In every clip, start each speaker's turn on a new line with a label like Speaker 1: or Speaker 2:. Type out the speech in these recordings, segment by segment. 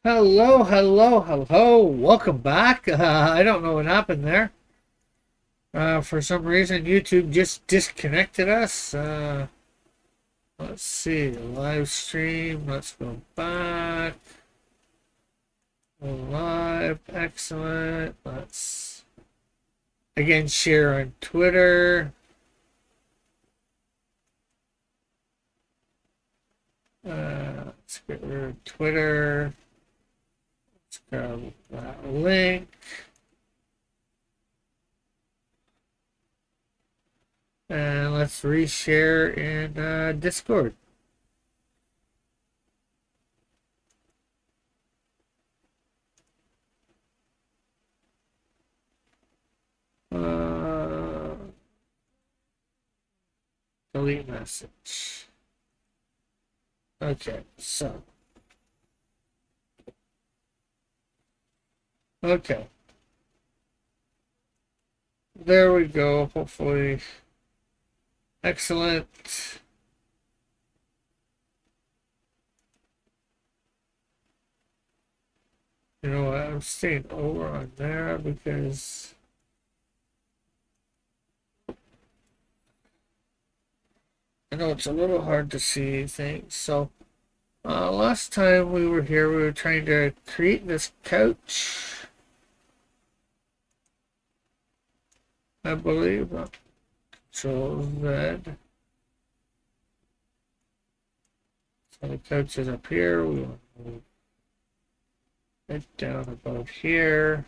Speaker 1: Hello, hello, hello. Welcome back. I don't know what happened there. For some reason, YouTube just disconnected us. Let's see. Live stream. Let's go back. Live. Excellent. Let's again share on Twitter. Let's get rid of Twitter. Let's grab that link. And let's reshare in Discord. Uh, delete message. Okay, so. Okay. There we go. Hopefully. Excellent. You know what? I'm staying over on there because I know it's a little hard to see things. So, last time we were here, we were trying to create this couch. I believe. Control Z. So the couch is up here. We want to move it down about here.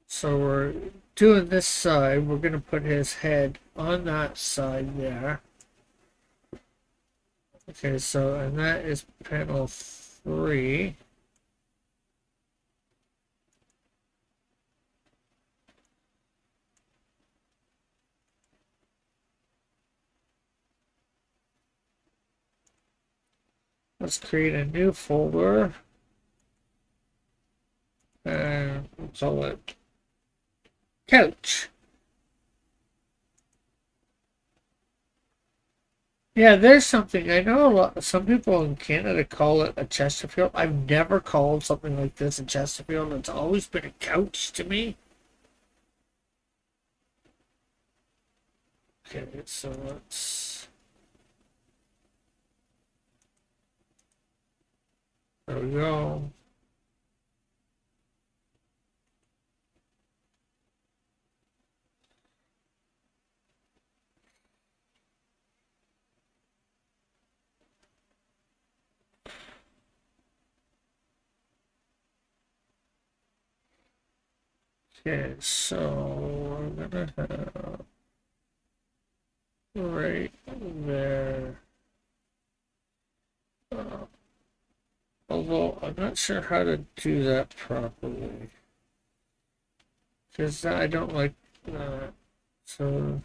Speaker 1: So we're doing this side. We're going to put his head on that side there. Okay, so, and that is panel 3. Let's create a new folder. And we'll call it couch. Yeah, there's something. I know some people in Canada call it a Chesterfield. I've never called something like this a Chesterfield. It's always been a couch to me. Okay, so let's. There we go. Okay, so we're gonna have right there. Uh, Although I'm not sure how to do that properly. Because I don't like that. So,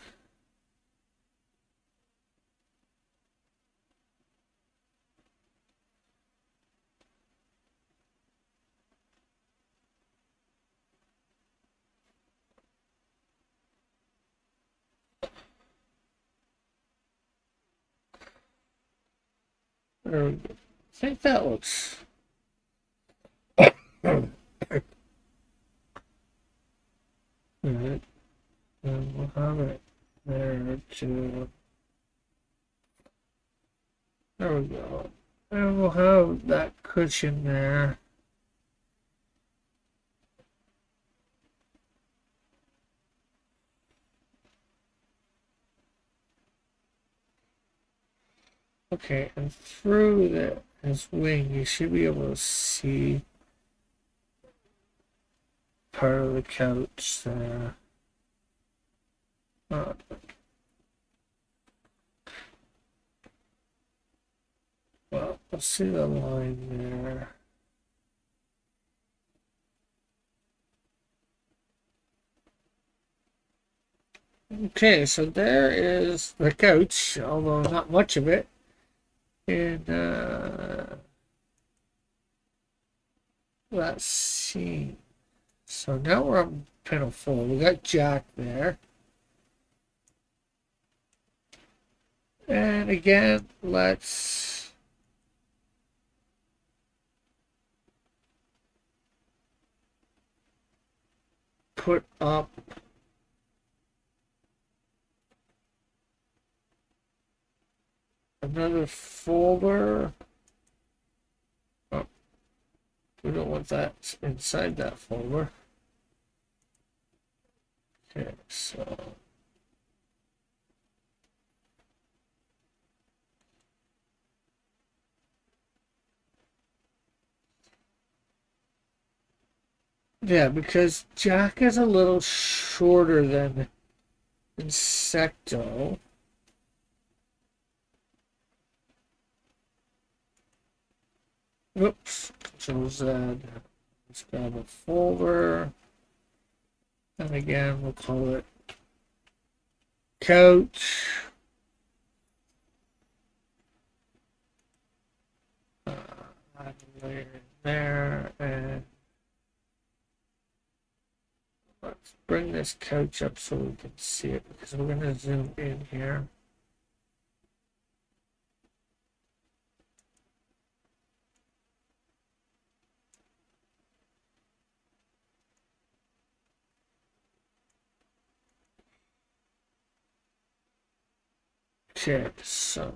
Speaker 1: there we go. I think that looks. Alright, and we'll have it there too. There we go. And we'll have that cushion there. Okay, and through his wing, you should be able to see part of the couch there. Uh, well, let's see the line there. Okay, so there is the couch, although not much of it. And let's see. So now we're on panel 4. We got Jack there. And again, let's put up another folder. Oh, we don't want that inside that folder. Okay, so yeah, because Jack is a little shorter than Insecto. Oops, Control Z. Let's grab a folder. And again, we'll call it couch. Add a layer in there, and let's bring this couch up so we can see it, because we're going to zoom in here. Okay, so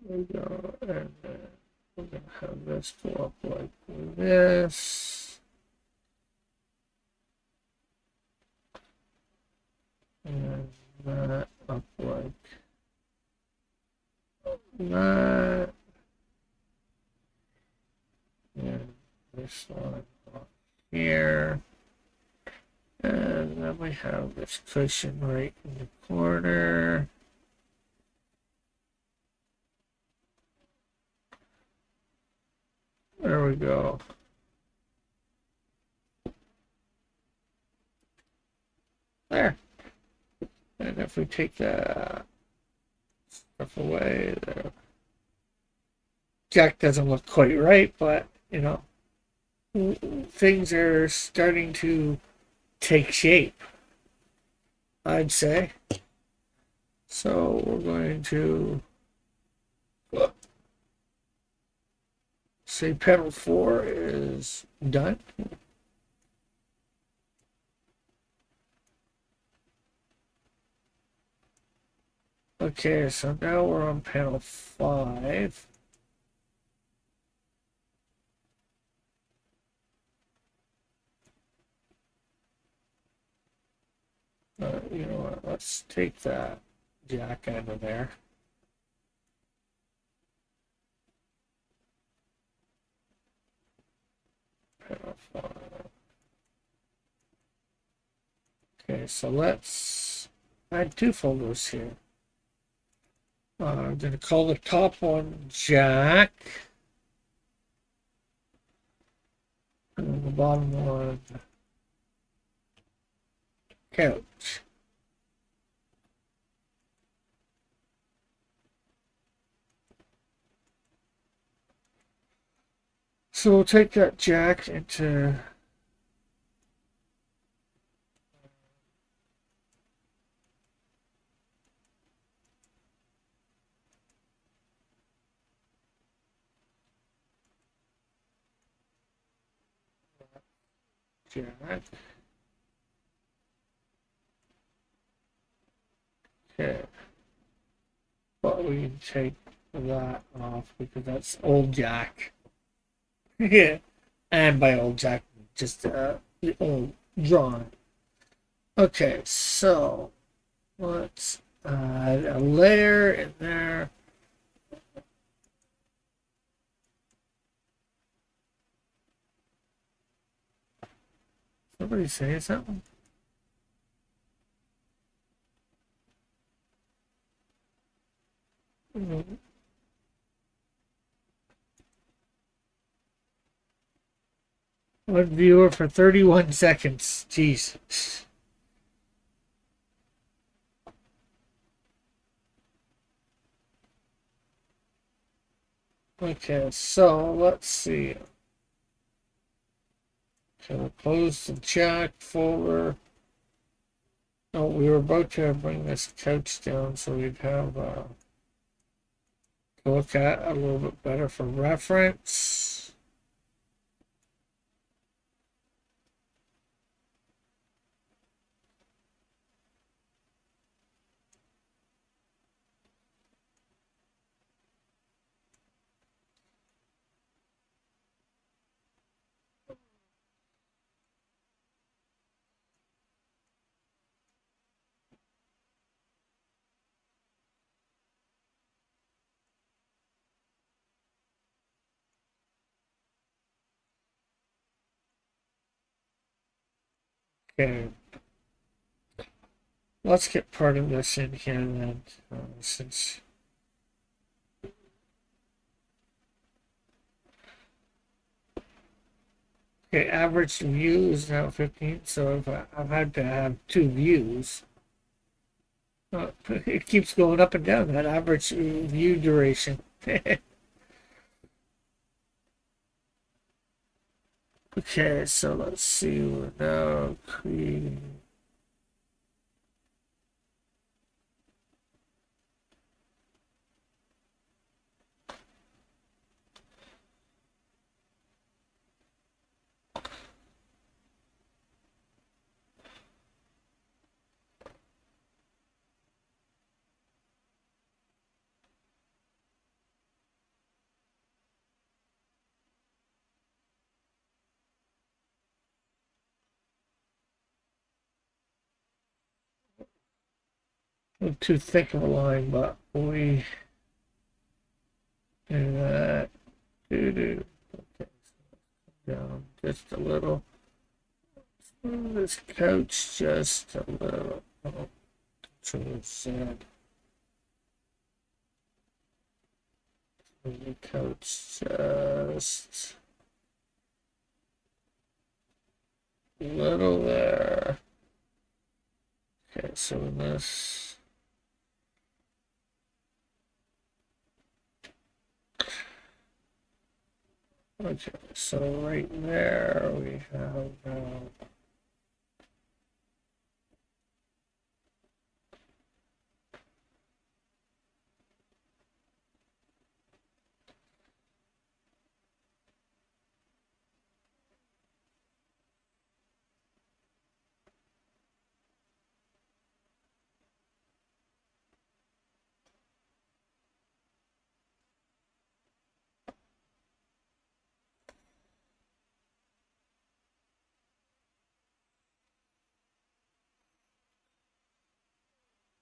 Speaker 1: we go, and then we're going to have this go up like this. And that up like that. And this one up here. And then we have this cushion right in the corner. There we go. There. And if we take that stuff away, there. Jack doesn't look quite right, but, you know, things are starting to take shape, I'd say. So we're going to say pedal 4 is done. Okay, so now we're on panel 5. You know what, let's take that jack out of there. Panel 5. Okay, so let's add 2 folders here. I'm going to call the top one Jack. And the bottom one Couch. So we'll take that Jack into Jack. Okay. But we can take that off because that's old Jack. Yeah. And by old Jack, just the old drawing. Okay, so let's add a layer in there. Somebody say something? One viewer for 31 seconds. Jeez. Okay, so let's see. Okay, we'll close the jack folder. Oh, we were about to bring this couch down so we'd have to look at a little bit better for reference. Okay, let's get part of this in here then, since. Okay, average view is now 15, so if I've had to have 2 views. It keeps going up and down, that average view duration. Okay, so let's see, we're now creating. Too thick of a line, but we do that. Okay, down just a little. Move this couch just a little. Oh, Control Z. Move the couch just a little there. Okay, so this. Okay, so right there we have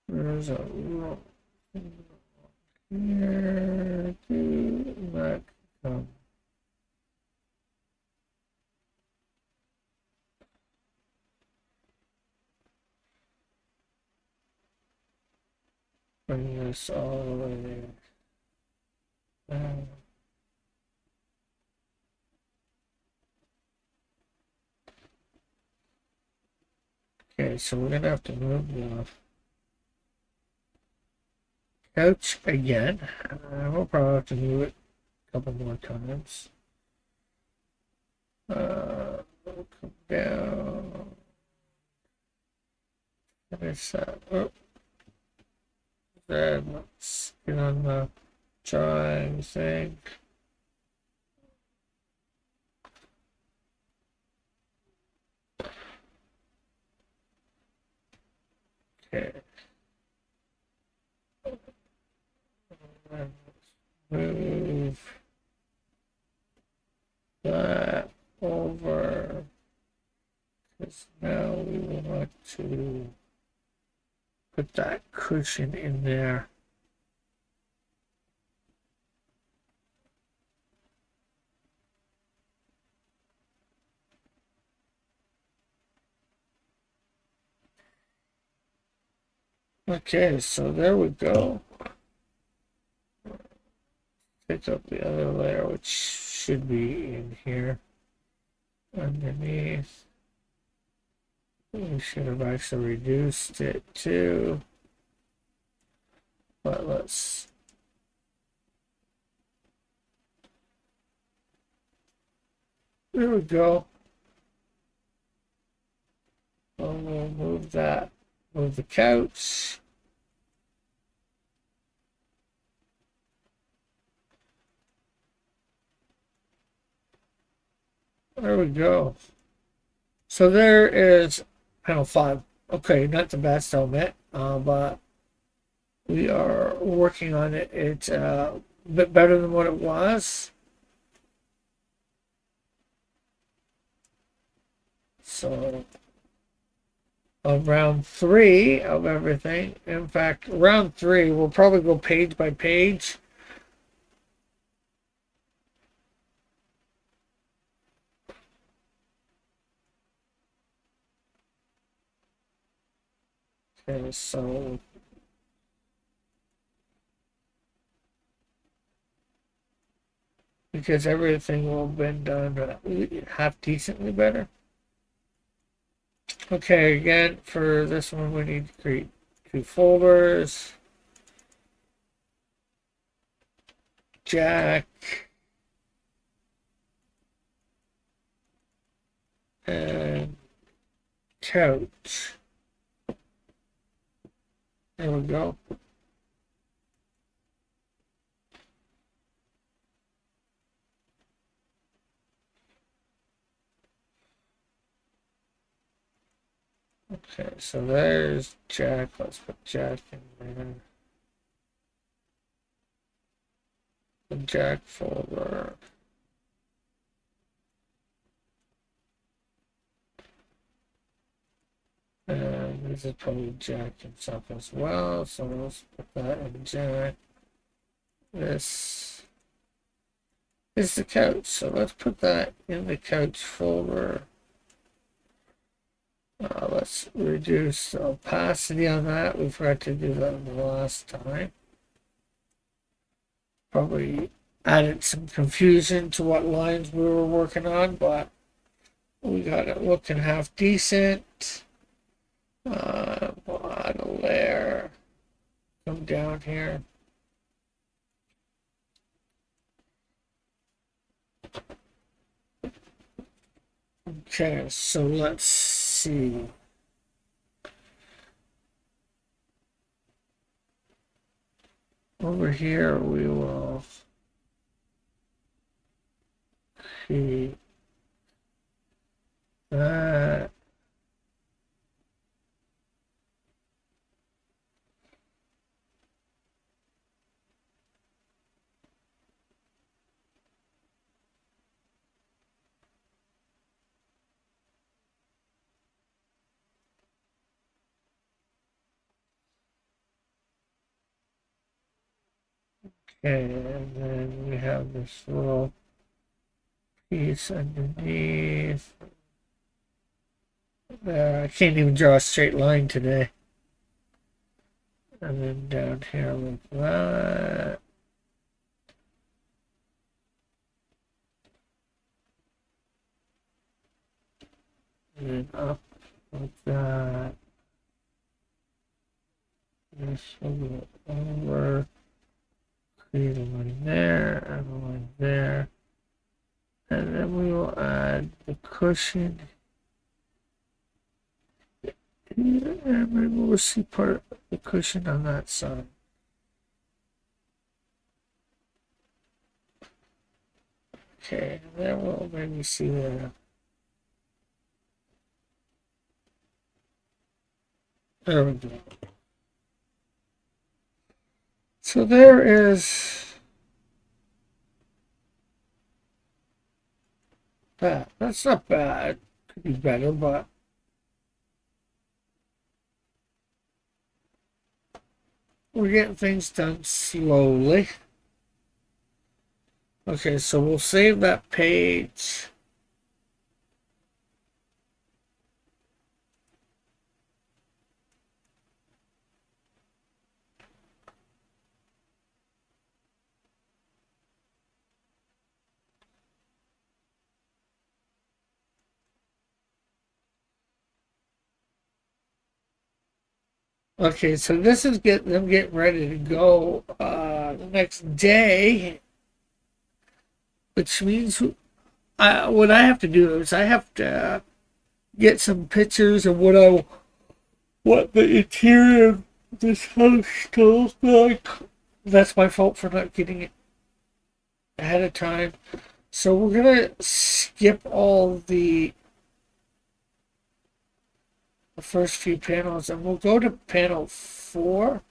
Speaker 1: there's a little here to let come. Bring this all the way down. Okay, so we're gonna have to move the couch again. We'll probably have to move it a couple more times. We'll come down. Finish that. Oh, then let's get on the drawing thing. Okay. And move that over, because now we want to put that cushion in there. Okay, so there we go. Pick up the other layer, which should be in here underneath. We should have actually reduced it too, but let's There we go. We'll move that. Move the couch. There we go. So there is panel 5. Okay, not the best, I'll admit, but we are working on it. It's a bit better than what it was. So, of round 3 of everything. In fact, round 3, we'll probably go page by page. Okay, so because everything will have been done half decently better. Okay, again, for this one, we need to create 2 folders. Jack. And couch. There we go. Okay, so there's Jack. Let's put Jack in there. The Jack folder. And this is probably Jack himself as well. So let's put that in Jack. This is the couch. So let's put that in the couch folder. Let's reduce the opacity on that. We forgot to do that the last time. Probably added some confusion to what lines we were working on, but we got it looking half decent. We'll add a layer. Come down here. Okay, so let's see. Over here we will see that. Okay, and then we have this little piece underneath. There, I can't even draw a straight line today. And then down here like that. And then up like that. This will go over. Create a line there, and a line there. And then we will add the cushion here, and maybe we'll see part of the cushion on that side. Okay, and then we'll maybe see the there we go. So there is that. That's not bad. Could be better, but we're getting things done slowly. Okay, so we'll save that page. Okay, so this is them getting ready to go the next day, which means what I have to do is I have to get some pictures of what the interior of this house looks like. That's my fault for not getting it ahead of time. So we're gonna skip all the first few panels, and we'll go to panel 4,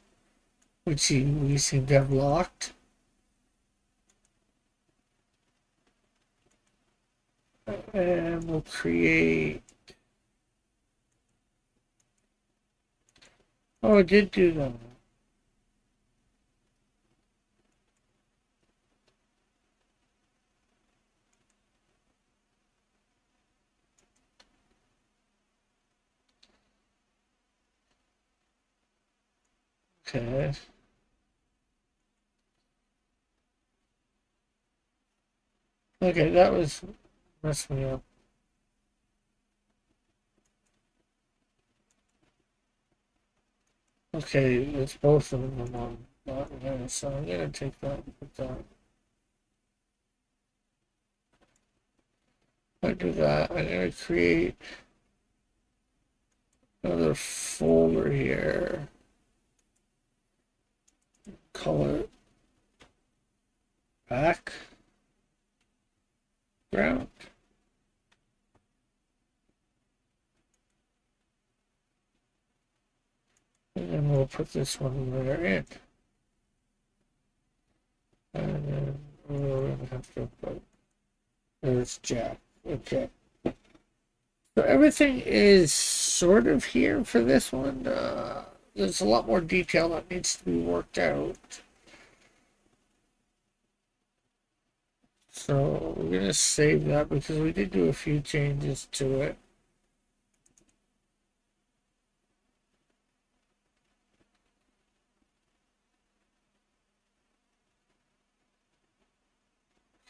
Speaker 1: which we seem to have locked. And we'll create. Oh, I did do that. Okay. Okay, that was messing me up. Okay, it's both of them on there, so I'm gonna take that and put that. I do that. I'm gonna create another folder here. Color background. And then we'll put this one there in. And then we're gonna have to put there's Jack. Okay. So everything is sort of here for this one. There's a lot more detail that needs to be worked out. So we're gonna save that because we did do a few changes to it.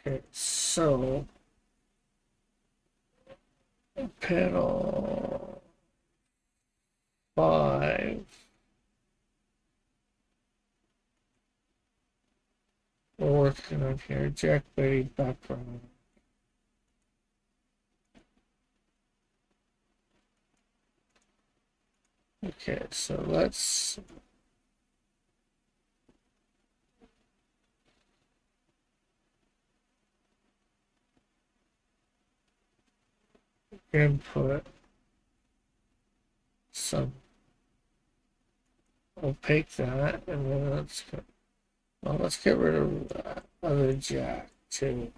Speaker 1: Okay, so panel 5. We're working on here. Jack Betty background. Okay, so let's input some opaque that, and then let's get rid of that other Jack too.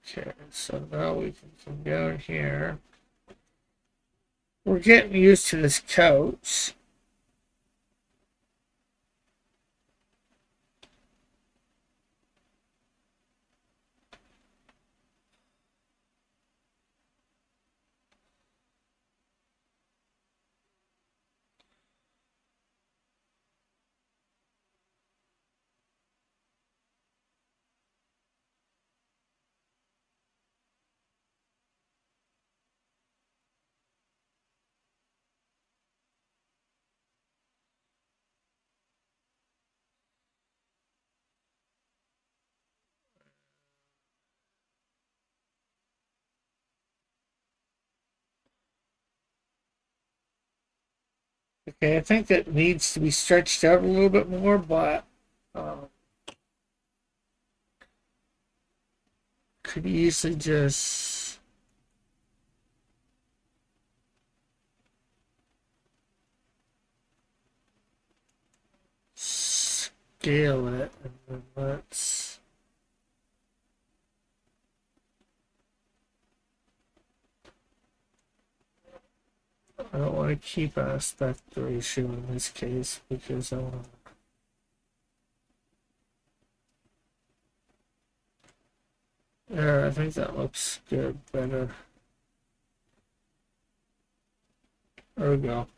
Speaker 1: Okay, so now we can come down here. We're getting used to this couch. Okay, I think that needs to be stretched out a little bit more, but could easily just scale it, and then let's. I don't want to keep aspect ratio in this case because I want to. There, I think that looks good, better. There we go.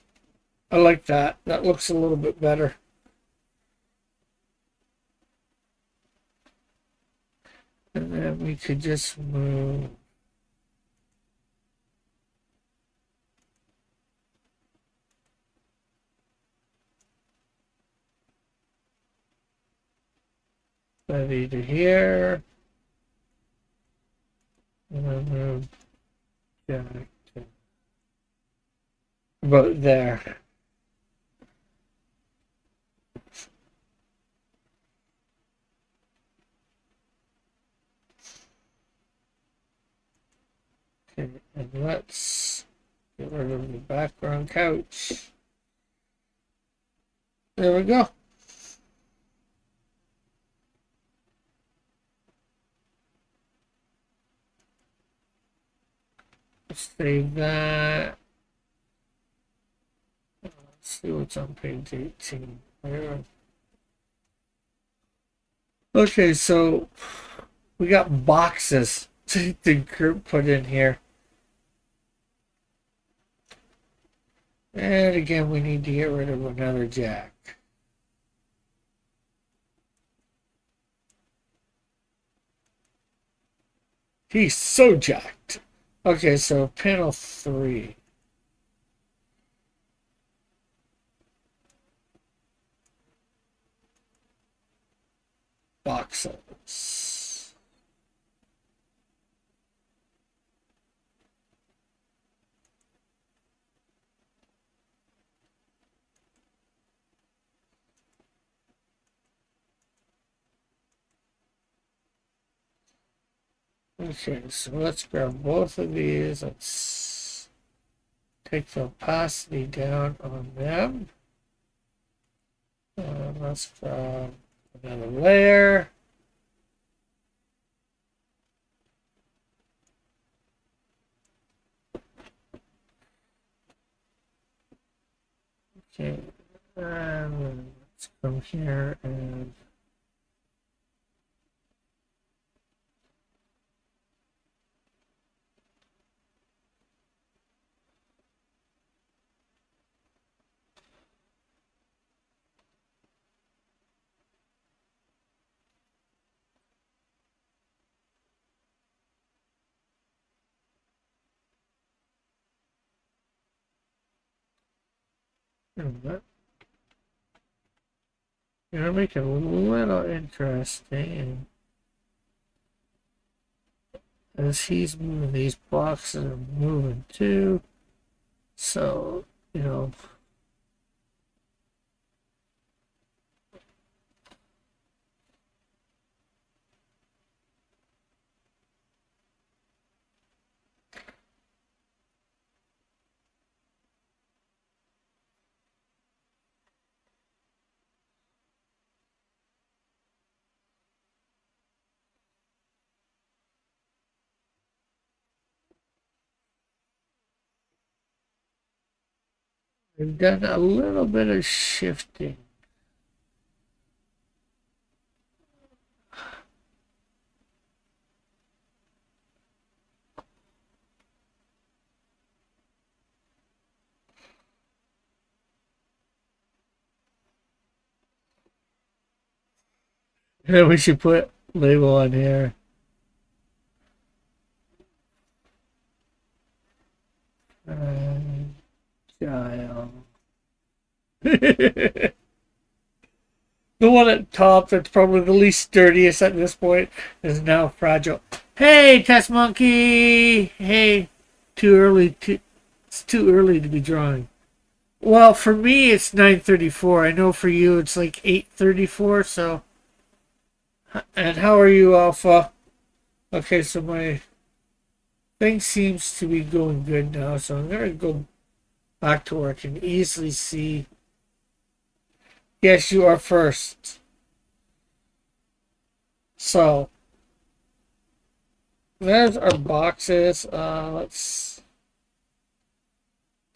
Speaker 1: I like that. That looks a little bit better. And then we could just move. steady to here. And then move jack to about there. Okay, and let's get rid of the background couch. There we go. Save that. Let's see what's on page 18. Okay, so we got boxes to put in here. And again, we need to get rid of another jack. He's so jacked. Okay, so panel 3. Boxes. Okay, so let's grab both of these. Let's take the opacity down on them. And let's grab another layer. Okay, and let's come here and make it a little interesting. As he's moving, these boxes are moving too. So, you know, we've done a little bit of shifting. And we should put label on here. Child. The one at top that's probably the least sturdiest at this point is now fragile. Hey, Test Monkey! Hey, it's too early to be drawing. Well, for me it's 9:34. I know for you it's like 8:34. So, and how are you, Alpha? Okay, so my thing seems to be going good now. So I'm gonna go back to where I can easily see. Yes, you are first. So there's our boxes. Let's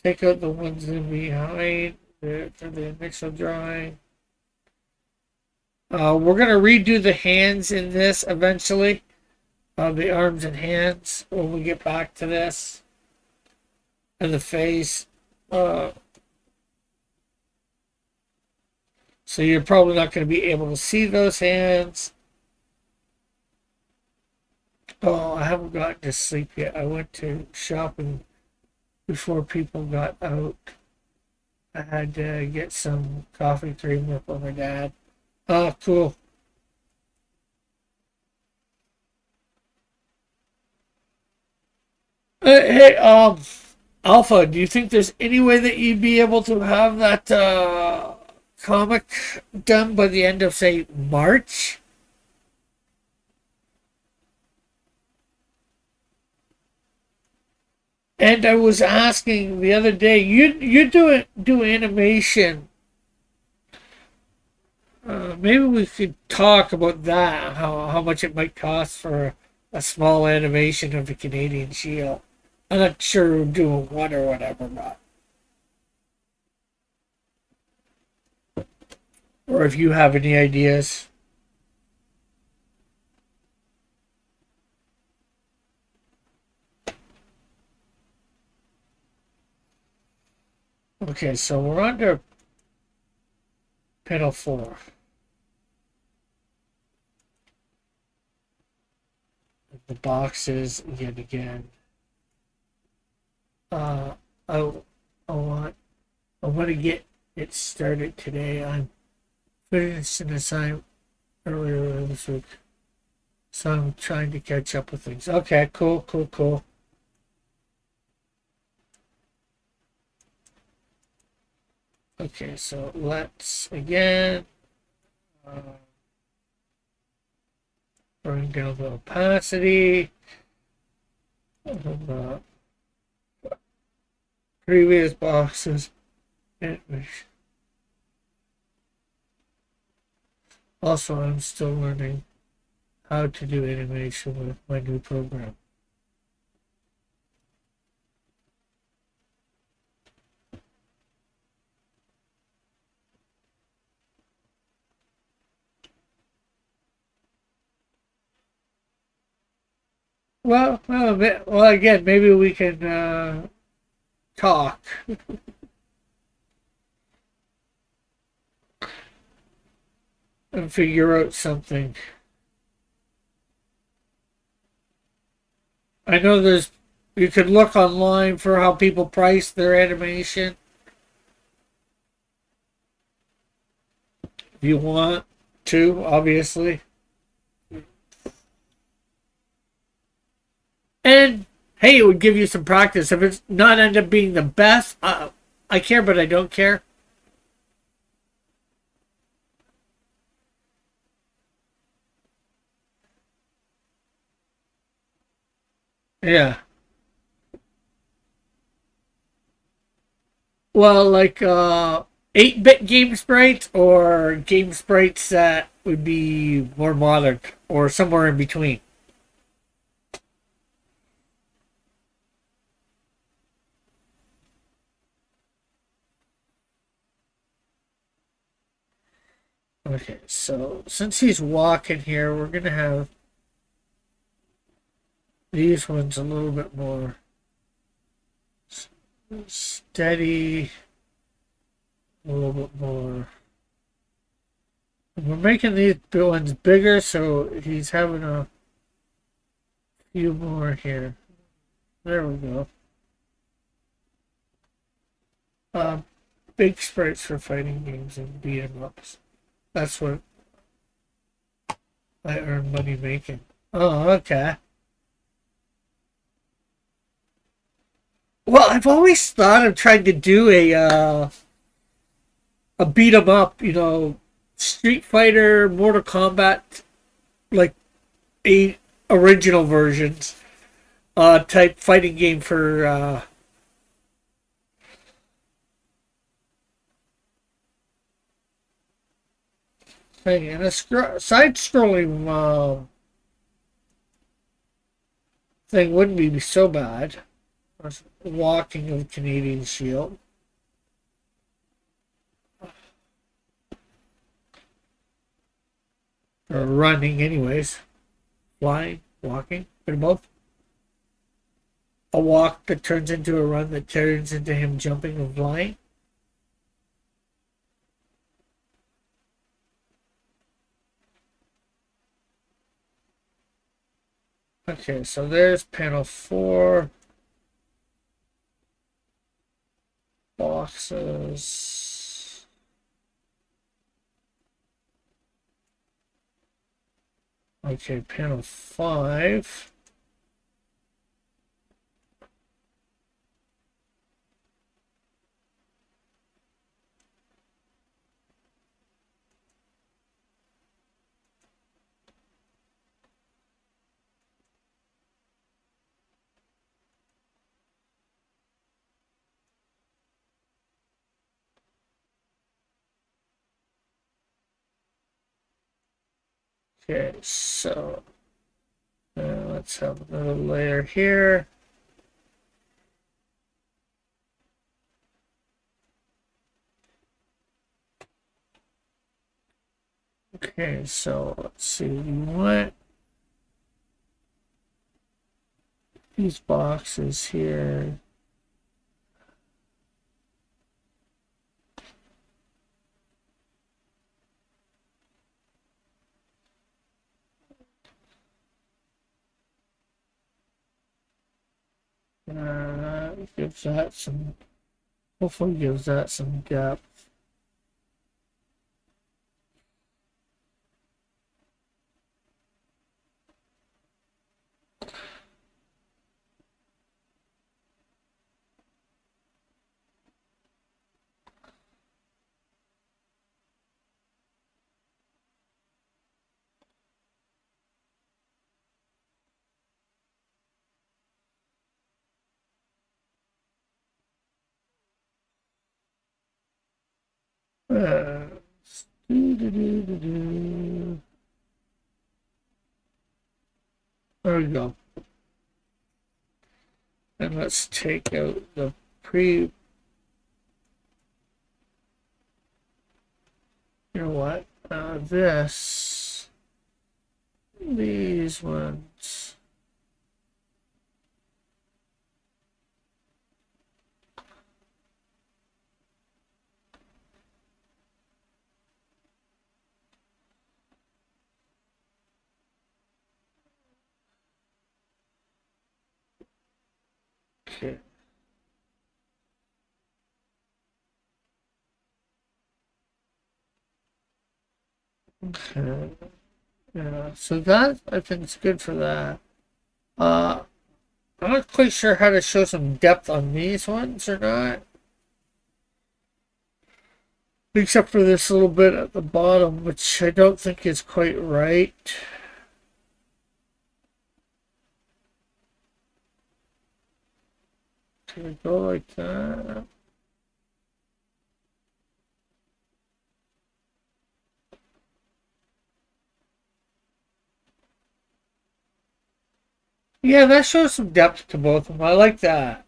Speaker 1: take out the ones in behind for the initial drawing. We're going to redo the hands in this eventually. The arms and hands when we get back to this. And the face. So you're probably not going to be able to see those hands. Oh, I haven't gotten to sleep yet. I went to shopping before people got out. I had to get some coffee creamer for my dad. Oh, cool. Hey, Alpha, do you think there's any way that you'd be able to have that comic done by the end of, say, March? And I was asking the other day, do animation. Maybe we could talk about that. How much it might cost for a small animation of the Canadian Shield. I'm not sure we're doing one or whatever, but or if you have any ideas. Okay, so we're under panel 4. The boxes yet again. Uh, I, I want to get it started today. I'm finished an assignment earlier this week, so I'm trying to catch up with things. Okay, cool, cool, cool. Okay, so let's again bring down the opacity of the previous boxes. And also, I'm still learning how to do animation with my new program. Well, again, maybe we can talk and figure out something. I know you could look online for how people price their animation if you want to, obviously. And hey, it would give you some practice. If it's not end up being the best, I care, but I don't care. Yeah. Well, like 8-bit game sprites or game sprites that would be more modern or somewhere in between. Okay, so since he's walking here, we're gonna have these ones a little bit more steady, a little bit more. We're making these ones bigger, so he's having a few more here. There we go. Uh, Big sprites for fighting games and beat 'em ups. That's what I earn money making. Oh, okay. Well, I've always thought of trying to do a beat 'em up, Street Fighter, Mortal Kombat, like a original versions, type fighting game for thing, and a side-scrolling thing wouldn't be so bad. Walking of Canadian Shield. Or running, anyways. Flying, walking, bit of both. A walk that turns into a run that turns into him jumping and flying. Okay, so there's panel 4. Boxes. Okay, panel 5. Okay, so let's have another layer here. Okay, so let's see. We want these boxes here. Gives that some, hopefully gives that some depth. Uh, there we go. And let's take out the you know what? These ones. Okay. Okay. Yeah, so that I think is good for that. I'm not quite sure how to show some depth on these ones or not. Except for this little bit at the bottom, which I don't think is quite right. Can we go like that? Yeah, that shows some depth to both of them. I like that.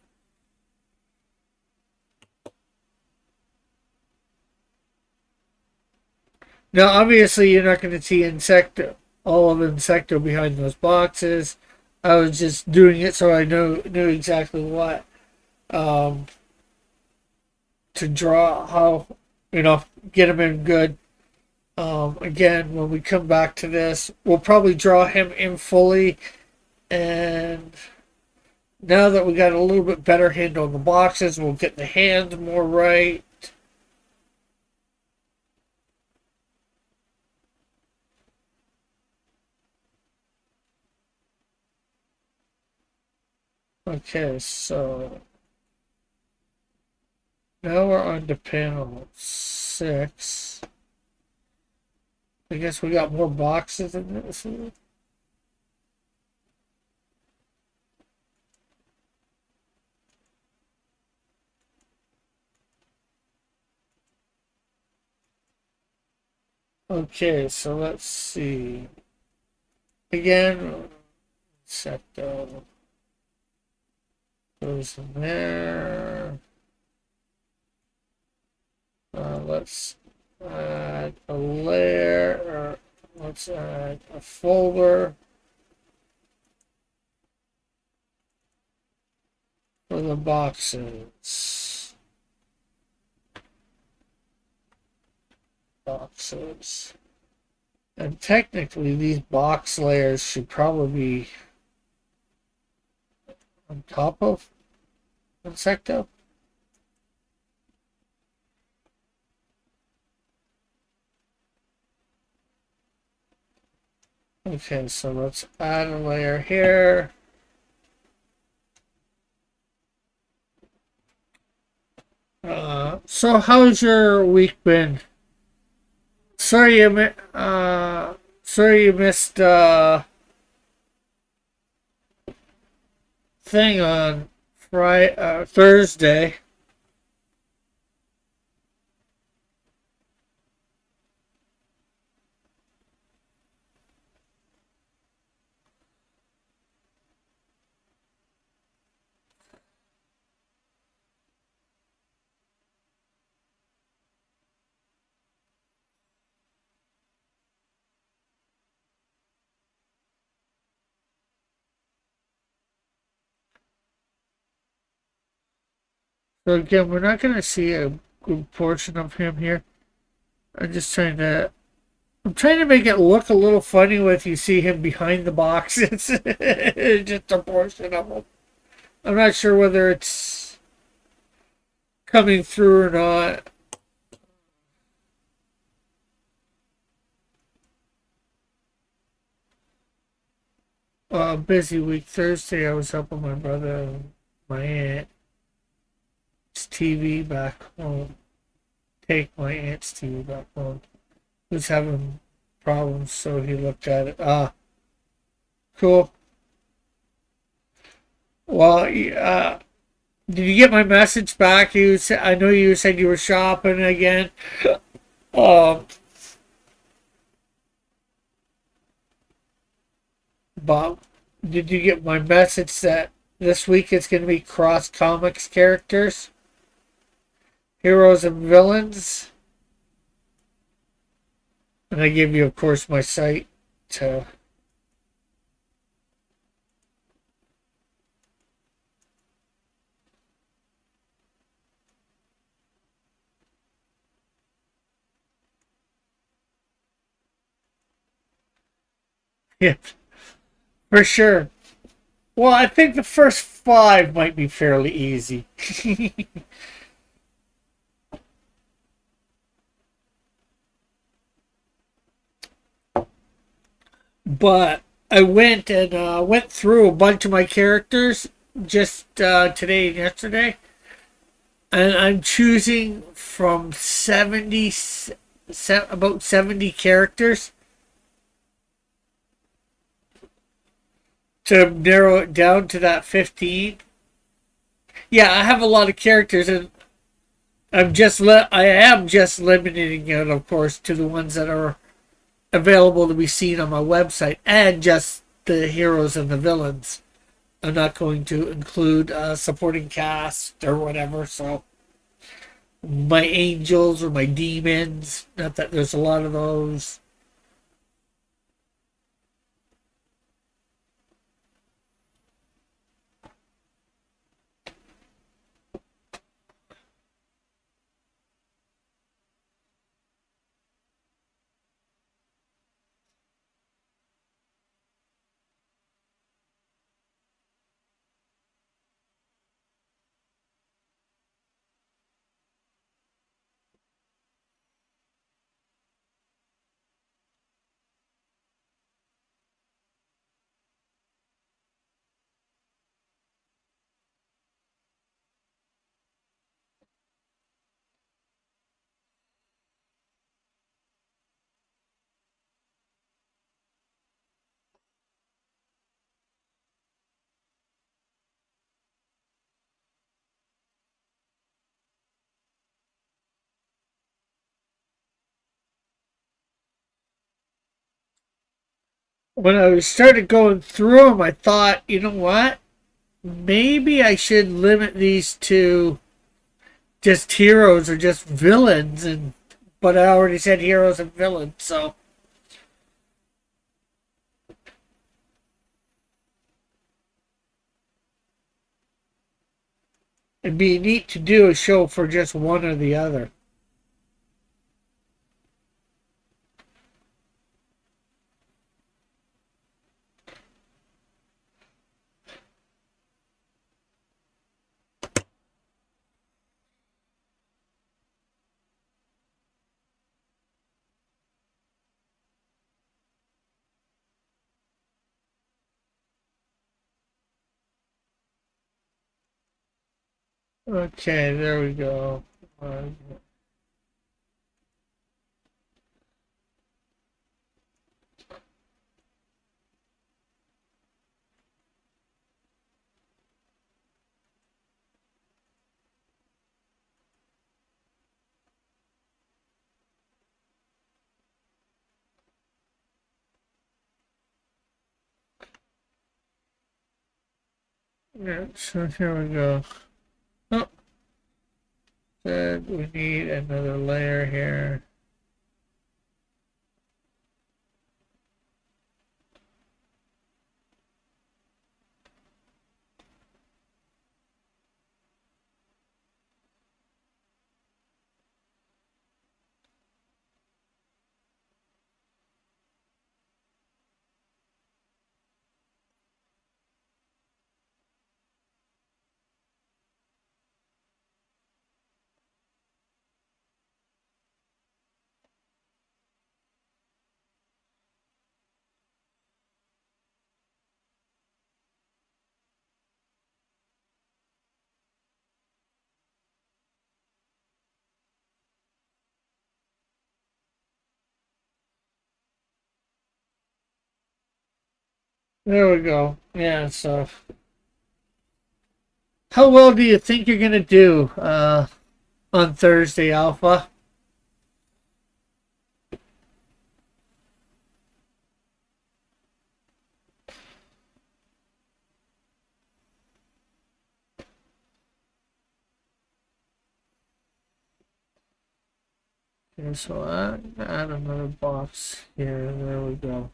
Speaker 1: Now, obviously, you're not going to see Insecto, all of Insecto behind those boxes. I was just doing it so I knew exactly what um, to draw, how get him in good. Again, when we come back to this, we'll probably draw him in fully. And now that we got a little bit better handle on the boxes, we'll get the hand more right. Okay, so now we're on to panel 6. I guess we got more boxes in this. Okay, so let's see. Again, Insecto goes in there. Let's add a layer, or let's add a folder for the boxes. And technically, these box layers should probably be on top of Insecto. Okay, so let's add a layer here. So how's your week been? Sorry you missed thing on Thursday. So again, we're not going to see a good portion of him here. I'm just trying to. I'm trying to make it look a little funny with you see him behind the boxes. Just a portion of him. I'm not sure whether it's coming through or not. Busy week. Thursday, I was helping my brother and my aunt's TV back home. Take my aunt's TV back home. He was having problems, so he looked at it. Cool. Well, did you get my message back? I know you said you were shopping again. Um, Bob, did you get my message that this week it's going to be cross comics characters, heroes and villains? And I give you, of course, my site to. Yeah, for sure. Well, I think the first five might be fairly easy. But I went through a bunch of my characters just today and yesterday, and I'm choosing from about 70 characters to narrow it down to that 15. Yeah, I have a lot of characters, and I am just limiting it, of course, to the ones that are available to be seen on my website and just the heroes and the villains. I'm not going to include supporting cast or whatever. So my angels or my demons. Not that there's a lot of those. When I started going through them, I thought, you know what? Maybe I should limit these to just heroes or just villains, and but I already said heroes and villains, so it'd be neat to do a show for just one or the other. Okay, there we go. Yeah, so here we go. Oh, said we need another layer here. There we go. Yeah, so how well do you think you're gonna do on Thursday, Alpha? Okay, so add another box here. There we go.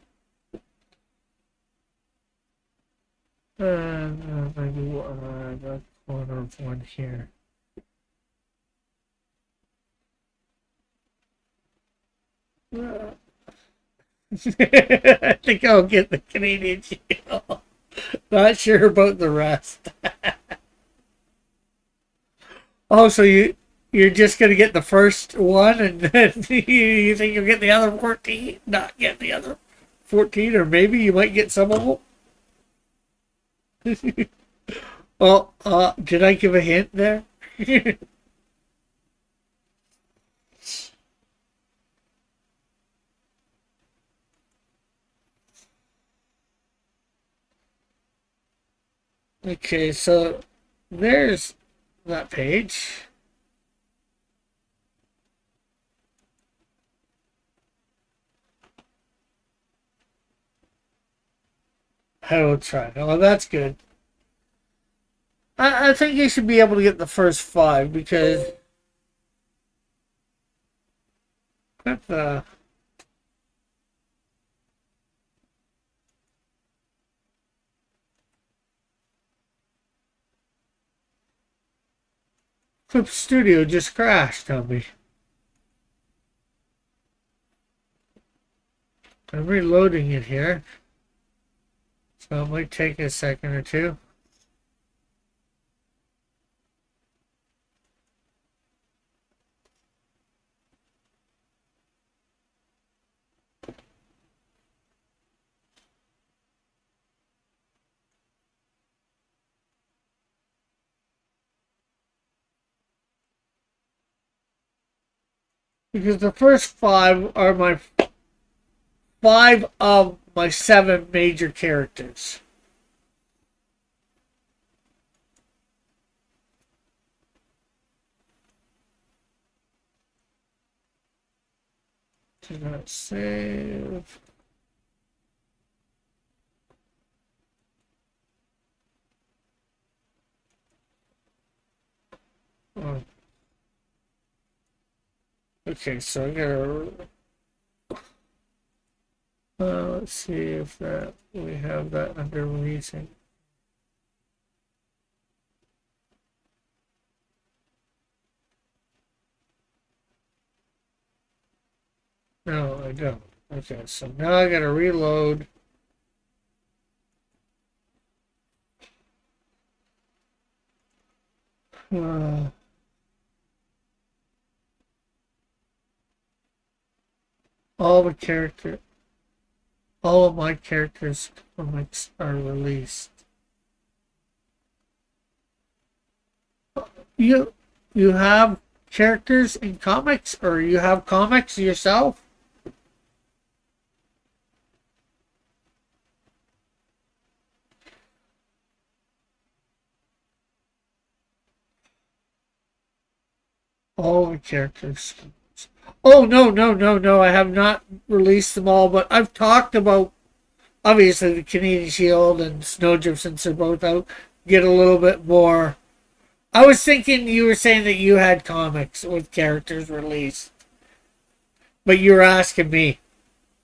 Speaker 1: And maybe the corner of one here. I think I'll get the Canadian Shield. Not sure about the rest. Oh, so you're just gonna get the first one, and then you think you'll get the other 14? Not get the other 14, or maybe you might get some of them. Well, did I give a hint there? Okay, so there's that page. I will try. Oh, that's good. I think you should be able to get the first five because with the Clip Studio just crashed on me. I'm reloading it here, so it might take a second or two. Because the first five are my five of my seven major characters. Do not save. Oh. Okay, so I gotta let's see if that we have that under recent. No, I don't. Okay, so now I gotta reload. Uh, all the character, all of my characters comics are released. You, you have characters in comics, or you have comics yourself? All the characters. Oh no, no, no, no! I have not released them all, but I've talked about obviously the Canadian Shield and Snowdrift since they're both out. Get a little bit more. I was thinking you were saying that you had comics with characters released, but you were asking me.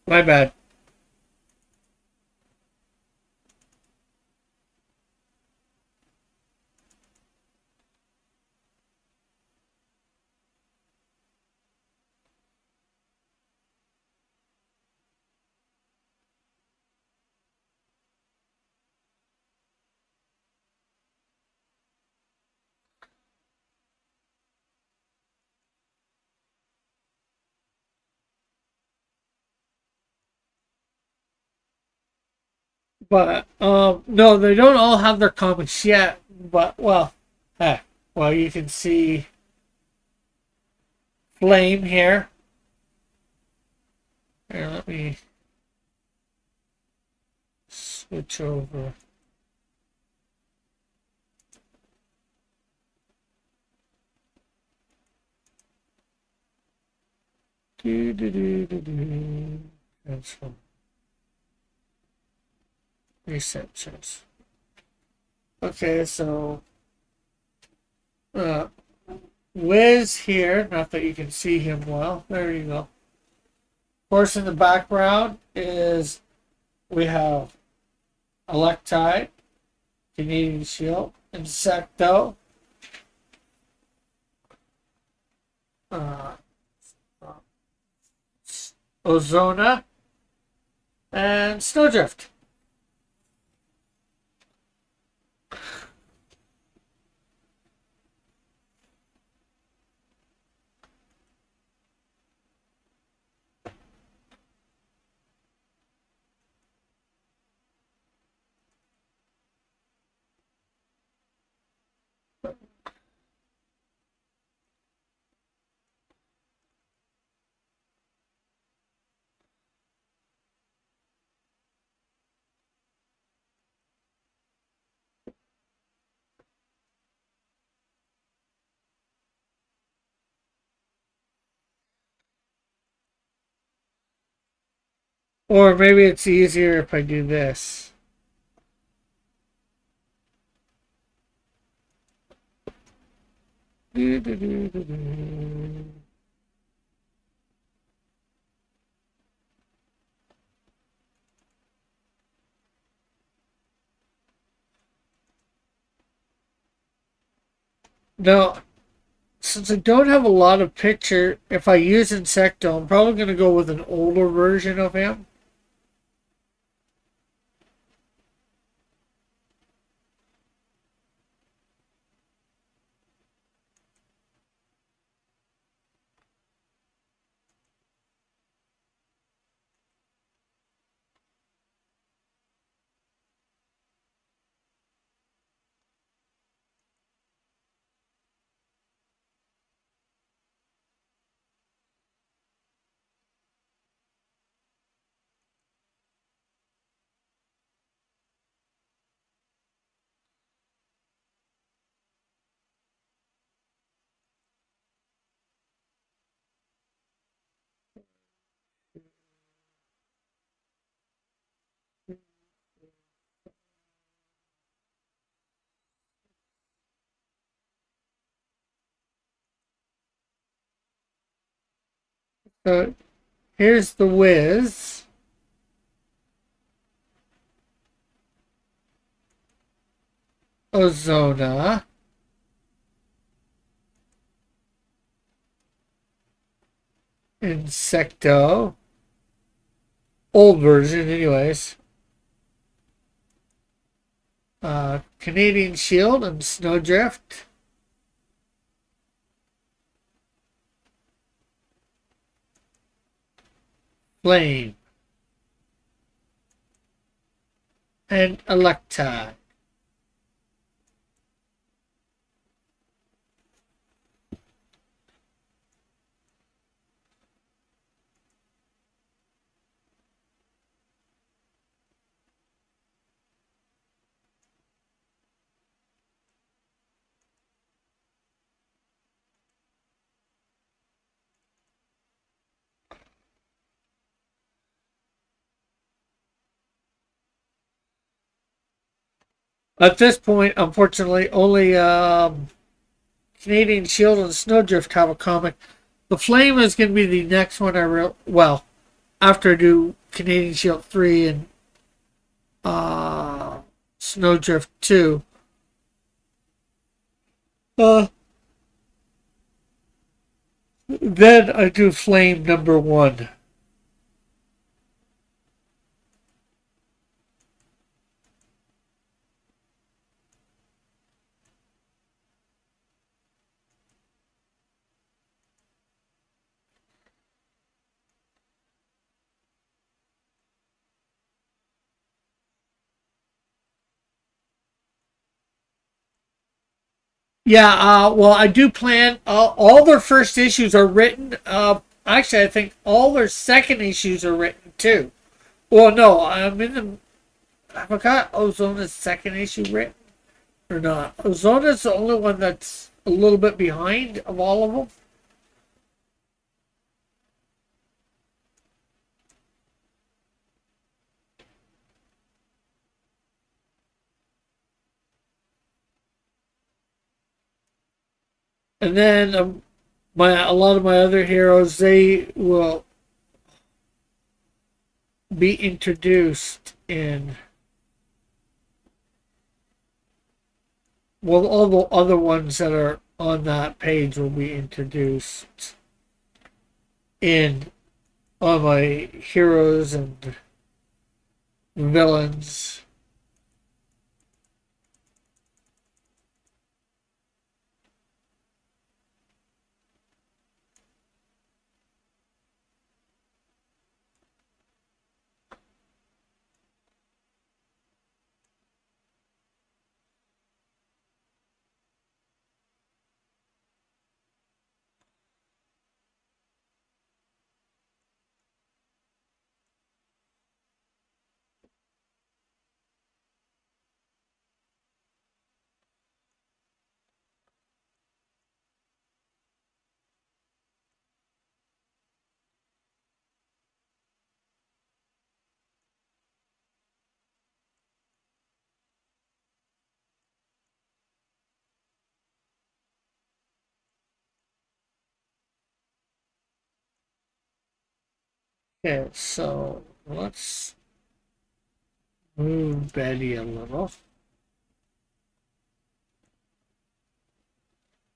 Speaker 1: My bad. But no, they don't all have their comics yet. But well, well, you can see Flame here. Here, let me switch over. Transform. Reset shows. Okay, so Wiz here, not that you can see him well. There you go. Of course, in the background is we have Electite, Canadian Shield, Insecto, Ozona, and Snowdrift. Or maybe it's easier if I do this. Now, since I don't have a lot of picture, if I use Insecto, I'm probably going to go with an older version of him. So here's the Wiz. Ozona. Insecto. Old version, anyways. Canadian Shield and Snowdrift. Flame. And Electa. At this point, unfortunately, only Canadian Shield and Snowdrift have a comic. The Flame is going to be the next one well, after I do Canadian Shield 3 and Snowdrift 2. Then I do Flame number 1. Yeah, well, I do plan. All their first issues are written. Actually, I think all their second issues are written too. Well, no, I'm in the. I forgot Ozona's second issue written or not. Ozona's the only one that's a little bit behind of all of them. And then a lot of my other heroes, they will be introduced in, well, all the other ones that are on that page will be introduced in all my heroes and villains. Okay, so let's move Betty a little.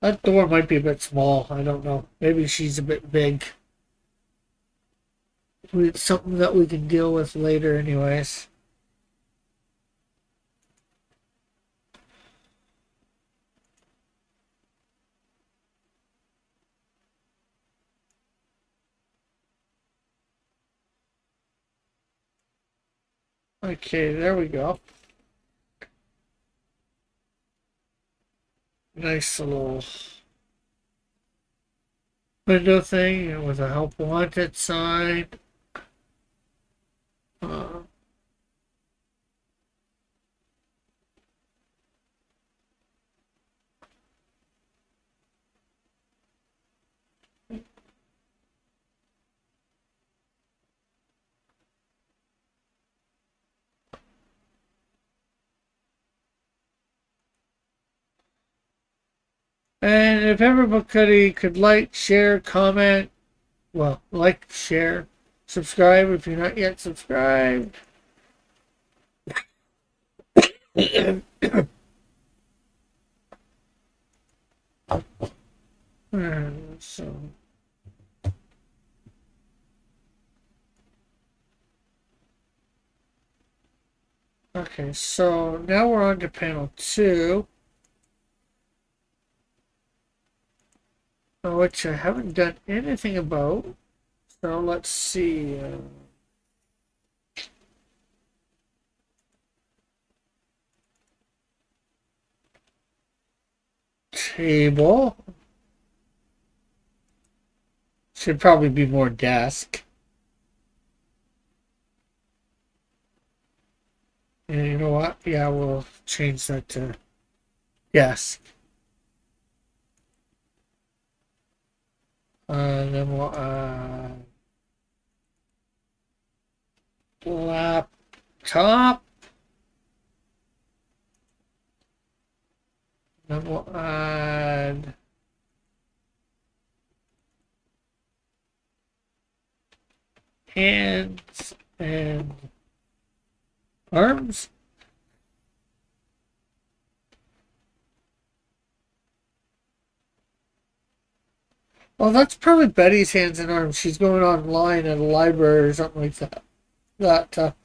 Speaker 1: That door might be a bit small. I don't know. Maybe she's a bit big. It's something that we can deal with later, anyways. Okay, there we go. Nice little window thing with a help wanted sign. Uh, and if everybody could like, share, comment, well, like, share, subscribe if you're not yet subscribed. So, okay, so now we're on to panel 2, which I haven't done anything about. So let's see. Table. Should probably be more desk. And you know what? Yeah, we'll change that to desk. Then we'll laptop. Then we'll add hands and arms. Well, that's probably Betty's hands and arms. She's going online at a library or something like that. That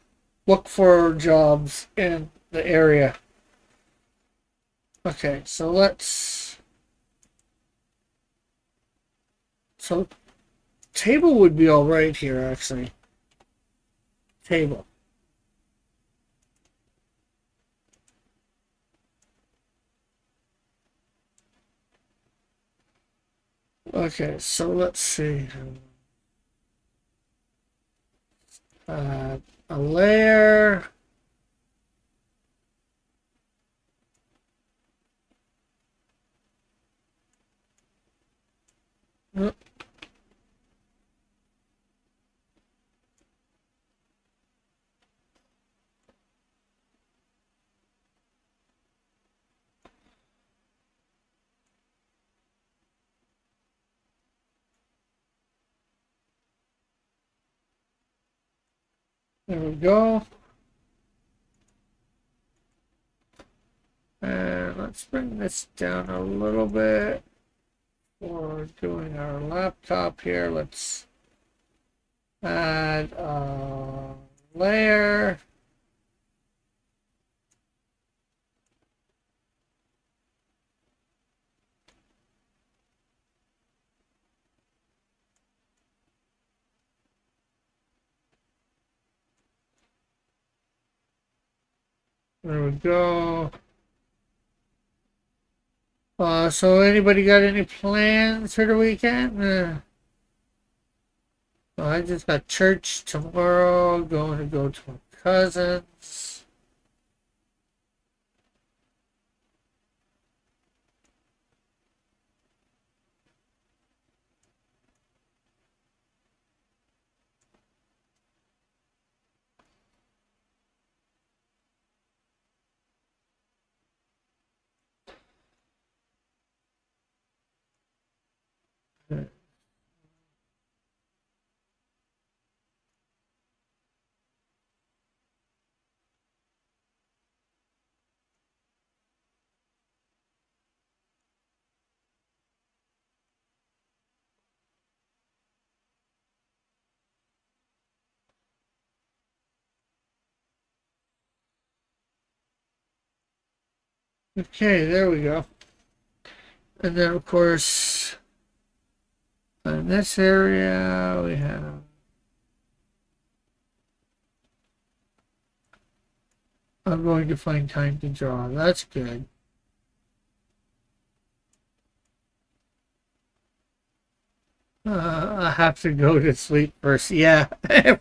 Speaker 1: look for jobs in the area. Okay, so let's. So, table would be all right here, actually. Table. Okay, so let's see. A layer. Uh, There we go. And let's bring this down a little bit. For doing our laptop here, let's add a layer. There we go. So anybody got any plans for the weekend? I just got church tomorrow. Going to go to my cousin's. Okay, there we go. And then of course, in this area we have. I'm going to find time to draw. That's good. I have to go to sleep first. Yeah,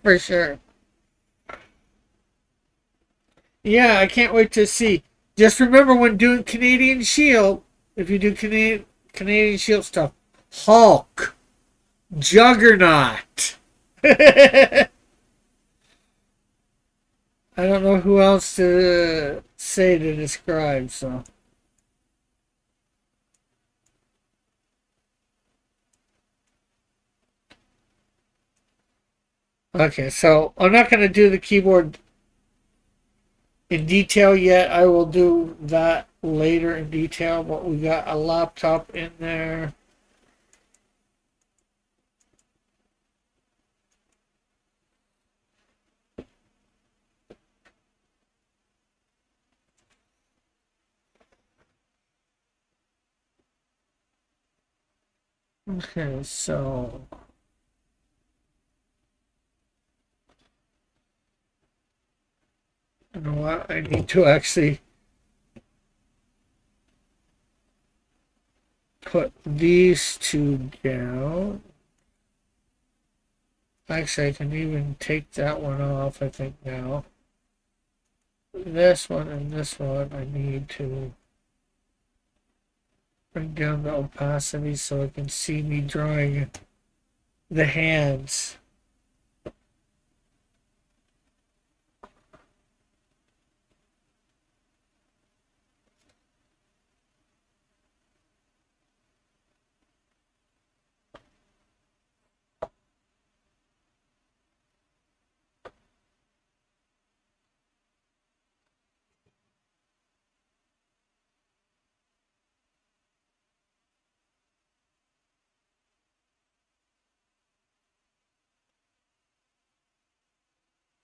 Speaker 1: for sure. Yeah, I can't wait to see. Just remember when doing Canadian Shield, if you do Canadian Shield stuff, Hulk, Juggernaut. I don't know who else to say to describe, so. Okay, so I'm not going to do the keyboard in detail yet. I will do that later in detail, but we got a laptop in there. Okay, so you know what? I need to actually put these two down. Actually, I can even take that one off, I think, now. This one and this one, I need to bring down the opacity so I can see me drawing the hands.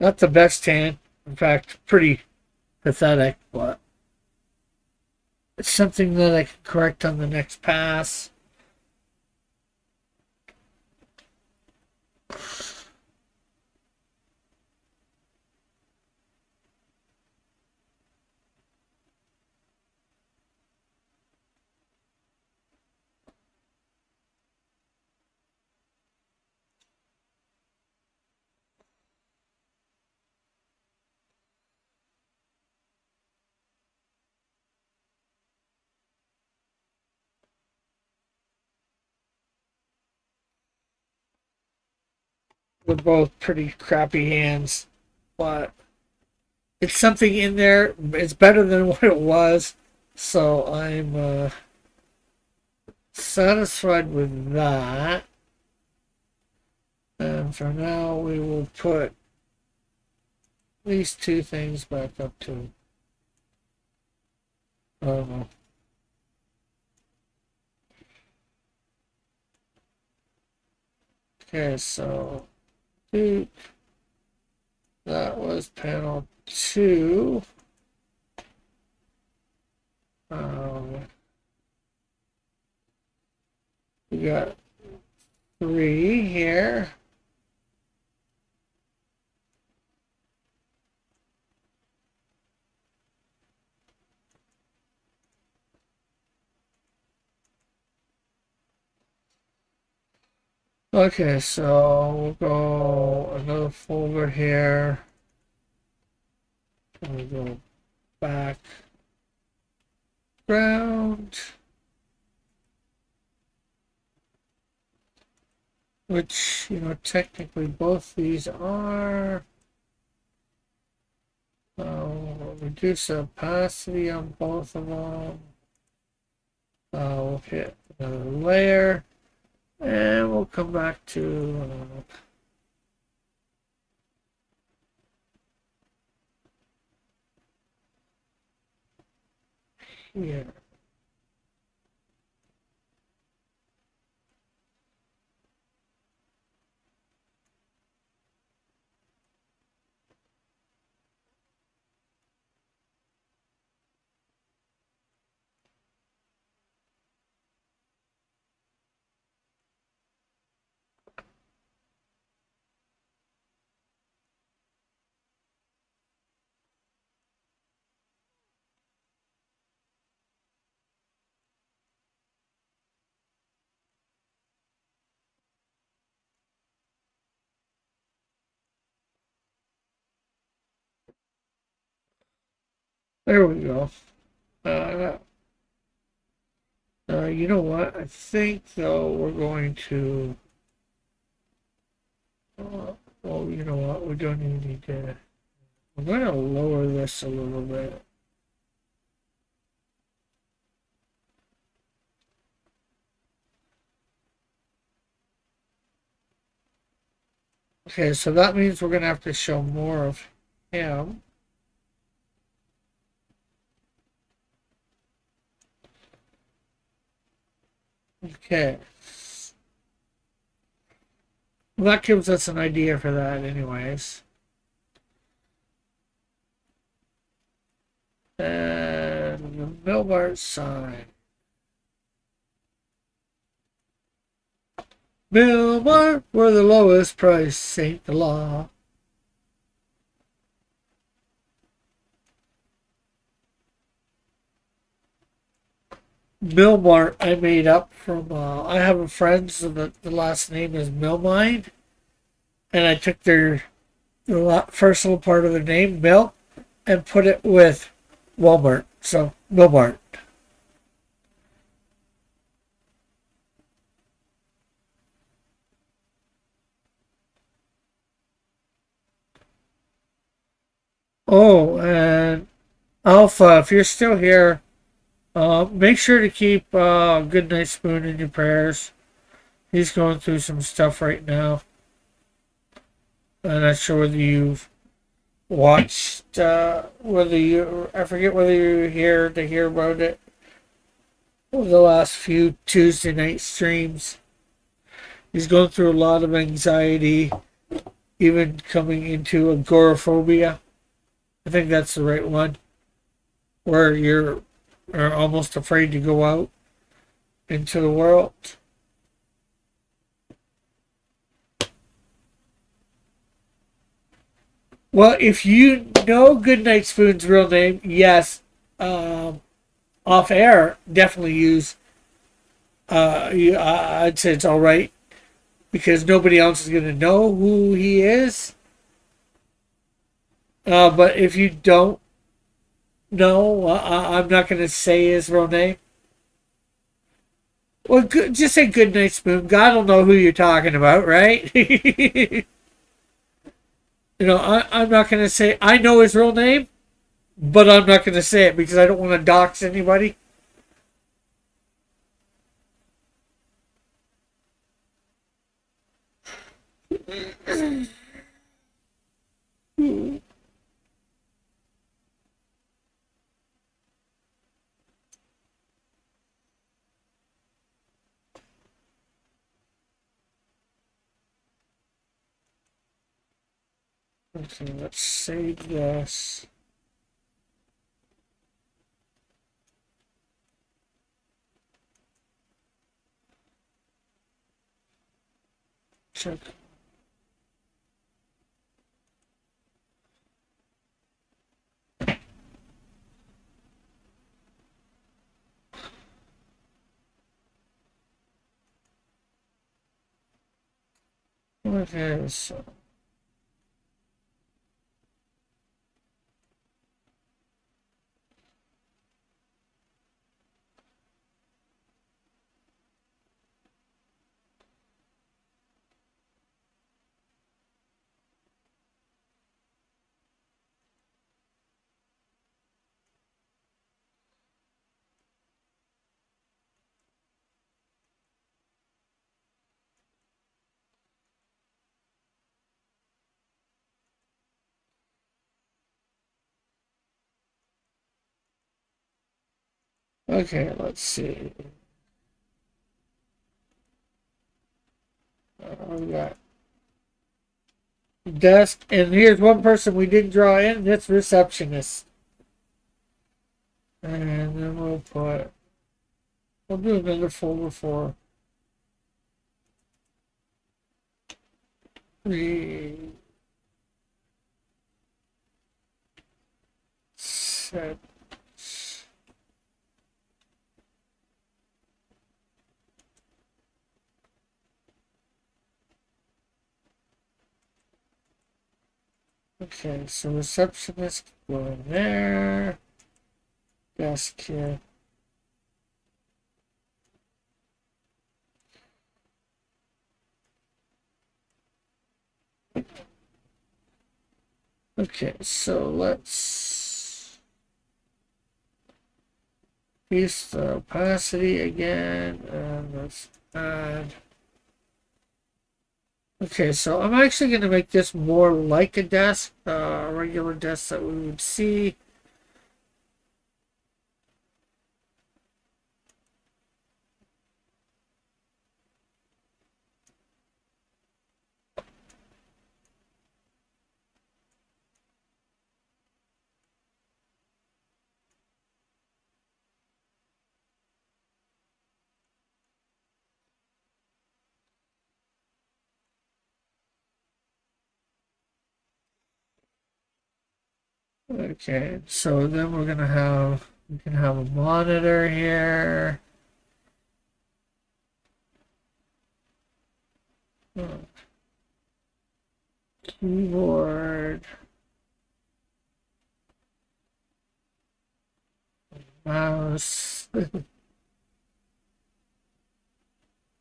Speaker 1: Not the best hand. In fact, pretty pathetic, but it's something that I can correct on the next pass. They're both pretty crappy hands, but it's something in there. It's better than what it was, so I'm satisfied with that. And for now, we will put these two things back up to, I don't know. Okay, so that was panel 2. We got 3 here. Okay, so we'll go another folder here. We'll go background, which, technically both these are. We'll reduce the opacity on both of them. We'll hit another layer, and we'll come back to here. There we go. You know what? I think, though, we're going to... well, you know what? We don't even need to... I'm going to lower this a little bit. Okay, so that means we're going to have to show more of him. Okay. Well, that gives us an idea for that anyways. And the Millbar sign. Millbar, where the lowest price ain't the law. Millmart I made up from, I have a friend, so the last name is Millmine, and I took the first little part of their name, Mill, and put it with Walmart, so Millmart. Oh, and Alpha, if you're still here, make sure to keep Goodnight Spoon in your prayers. He's going through some stuff right now. I'm not sure whether you've watched, I forget whether you're here to hear about it over the last few Tuesday night streams. He's going through a lot of anxiety, even coming into agoraphobia. I think that's the right one, where you're almost afraid to go out into the world. Well, if you know Goodnight Spoon's real name, yes, off air, definitely use. I'd say it's all right because nobody else is going to know who he is. But if you don't know, I'm not going to say his real name. Well, just say Goodnight Spoon. God will know who you're talking about, right? I'm not going to say I know his real name, but I'm not going to say it because I don't want to dox anybody. Okay, let's save this. Check. Okay, so okay, let's see. We got desk, and here's one person we didn't draw in. That's receptionist, and then we'll do another folder for reset. Okay, so receptionist go in there. Desk here. Okay, so let's increase the opacity again, and let's add. Okay, so I'm actually going to make this more like a desk, a regular desk that we would see. Okay, so then we can have a monitor here. Keyboard. Mouse.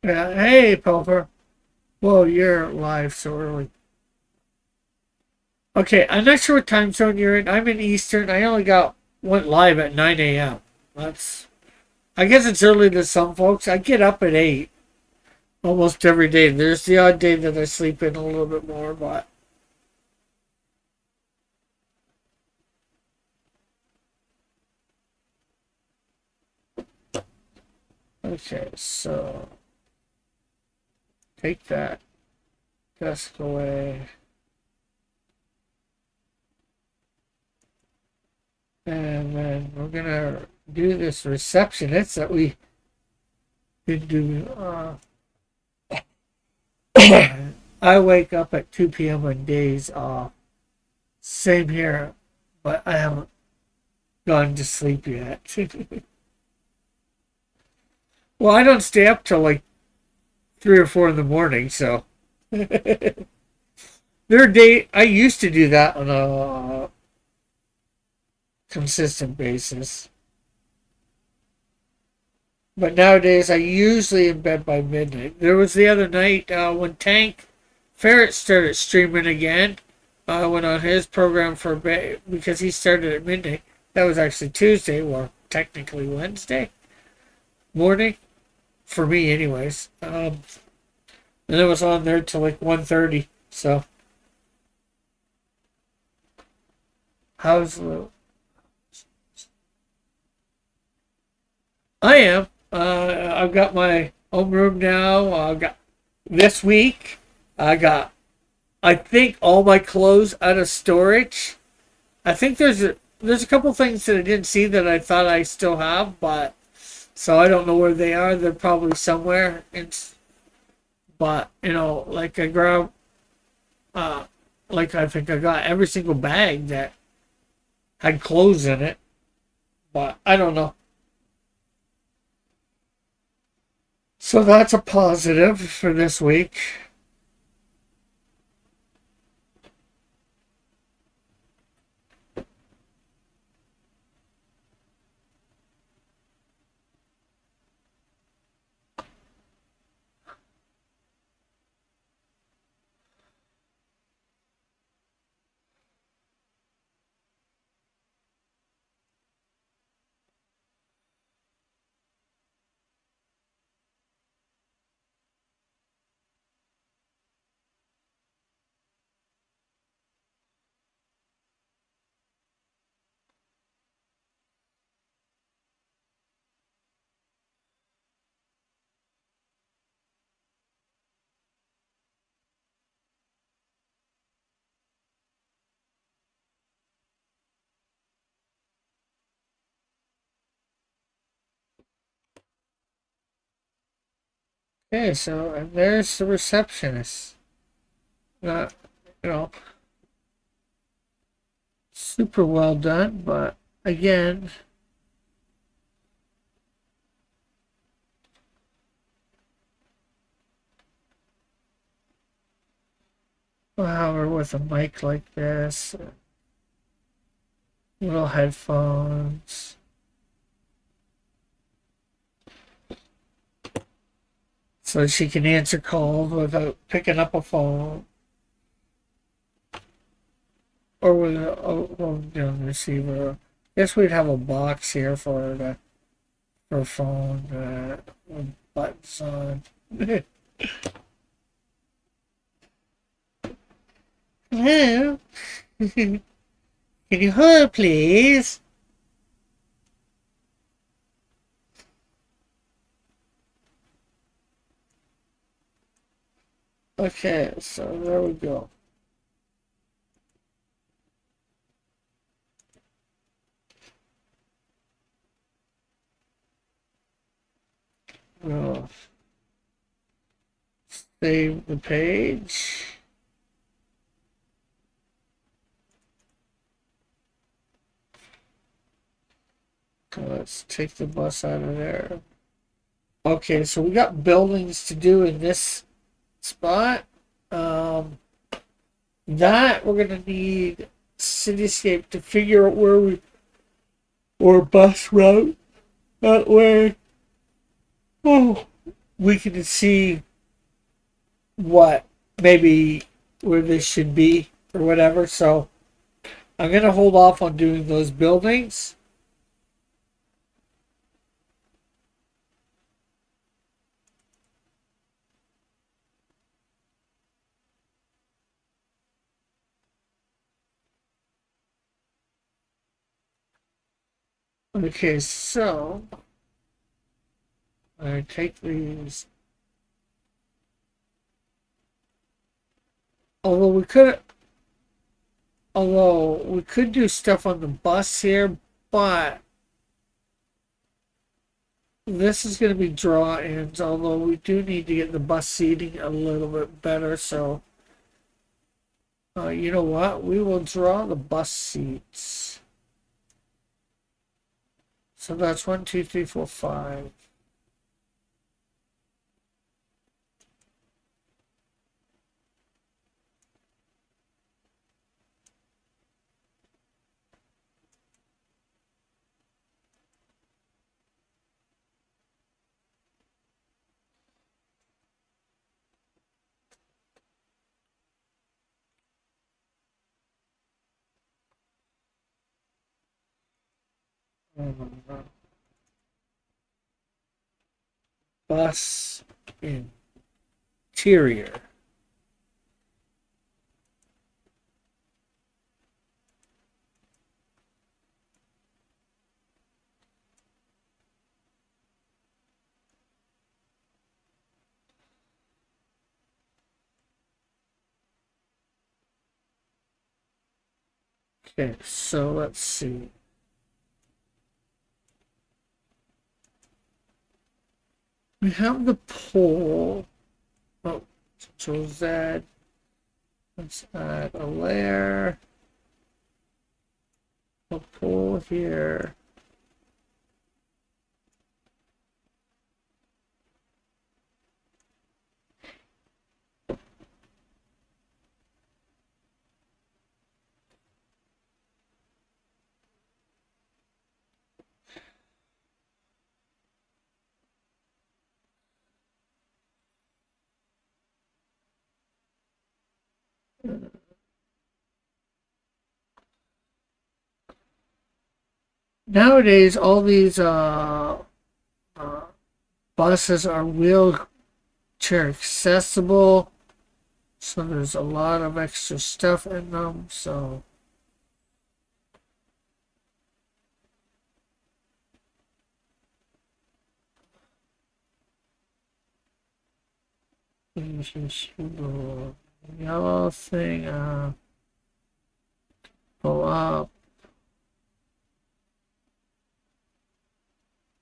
Speaker 1: Yeah, hey, Pelfer. Whoa, you're live so early. Okay, I'm not sure what time zone you're in. I'm in Eastern. I only went live at 9 a.m. That's I guess it's early to some folks. I get up at 8 almost every day. There's the odd day that I sleep in a little bit more, but okay, so take that desk away. And then we're gonna do this receptionist that we did do. I wake up at 2 p.m. on days off. Same here, but I haven't gone to sleep yet. Well, I don't stay up till like 3 or 4 in the morning, so I used to do that on a consistent basis. But nowadays, I usually in bed by midnight. There was the other night when Tank Ferret started streaming again. I went on his program for a bit because he started at midnight. That was actually Tuesday, or technically Wednesday morning for me, anyways. And it was on there till like 1:30. So how's the? I am. I've got my home room now. I've got this week. I got. I think all my clothes out of storage. I think there's a couple things that I didn't see that I thought I still have, but so I don't know where they are. They're probably somewhere. But like I grabbed, uh, like I think I got every single bag that had clothes in it. But I don't know. So that's a positive for this week. Okay, so and there's the receptionist. Not, you know, super well done, but again, however, with a mic like this, little headphones. So she can answer calls without picking up a phone or with a receiver. Guess we'd have a box here for her phone with buttons on. Hello, can you hold, please? Okay, so there we go. We'll save the page. Let's take the bus out of there. Okay, so we got buildings to do in this spot. Um, that we're gonna need cityscape to figure out where we or bus route. That way, oh, we can see what maybe where this should be or whatever. So I'm gonna hold off on doing those buildings. Okay, so I take these. Although we could, although we could do stuff on the bus here, but this is going to be draw-ins. Although we do need to get the bus seating a little bit better. So, you know what? We will draw the bus seats. So that's 1, 2, 3, 4, 5. Uh, bus interior. Okay, so let's see. We have the pole. Oh, Control Z. Let's add a layer. A pole here. Nowadays, all these uh, buses are wheelchair accessible, so there's a lot of extra stuff in them. So yellow thing, go up.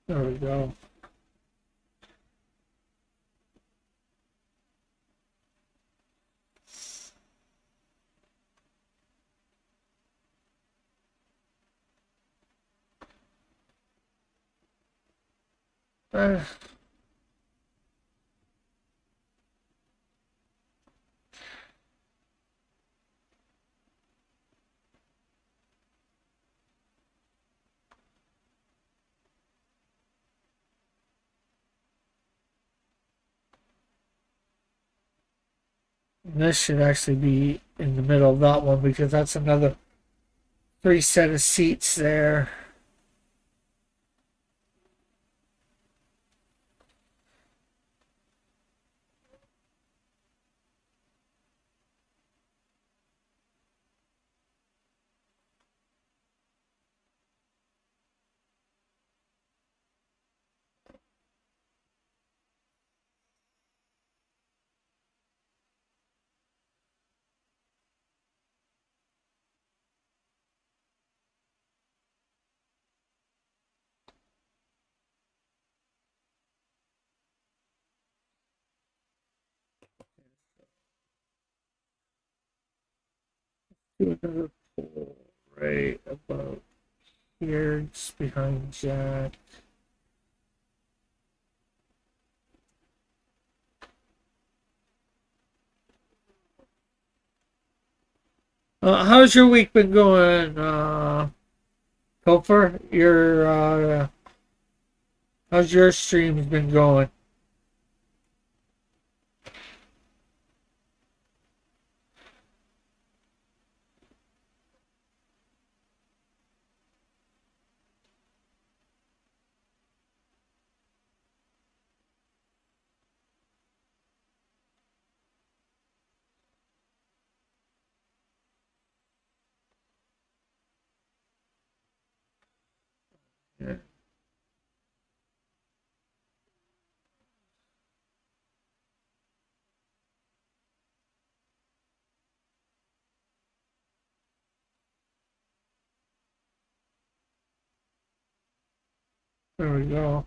Speaker 1: There we go. Uh, this should actually be in the middle of that one because that's another 3 set of seats there. Do another pole right about here, just behind Jack. How's your week been going, Topher? How's your streams been going? Yeah, there we go.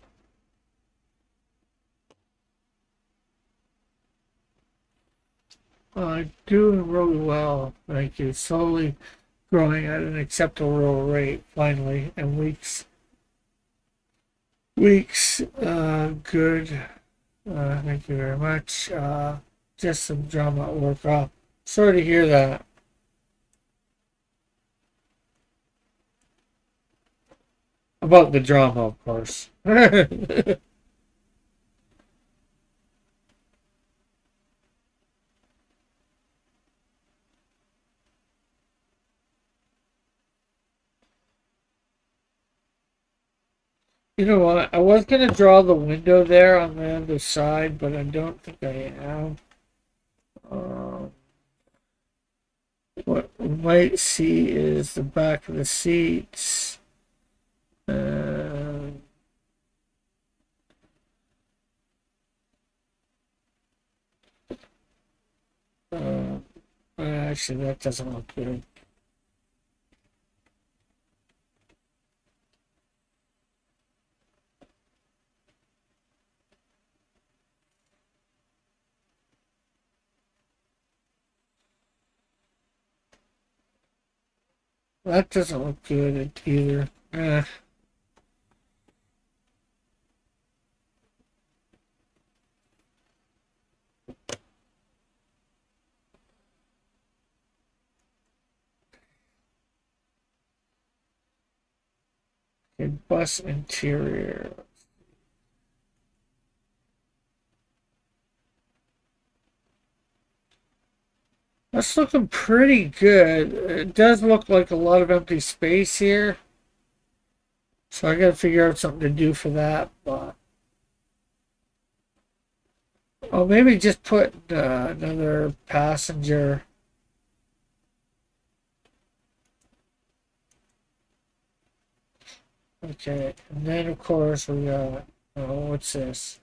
Speaker 1: Doing really well, thank you. Slowly growing at an acceptable rate, finally, and weeks, good. Thank you very much. Just some drama at work. Sorry to hear that. About the drama, of course. There You know what? I was going to draw the window there on the other side, but I don't think I am. Um, what we might see is the back of the seats. Uh, uh, actually, that doesn't look good. That doesn't look good either. Okay, bus interior. That's looking pretty good. It does look like a lot of empty space here. So I gotta figure out something to do for that. But oh, maybe just put another passenger. Okay, and then of course we got what's this?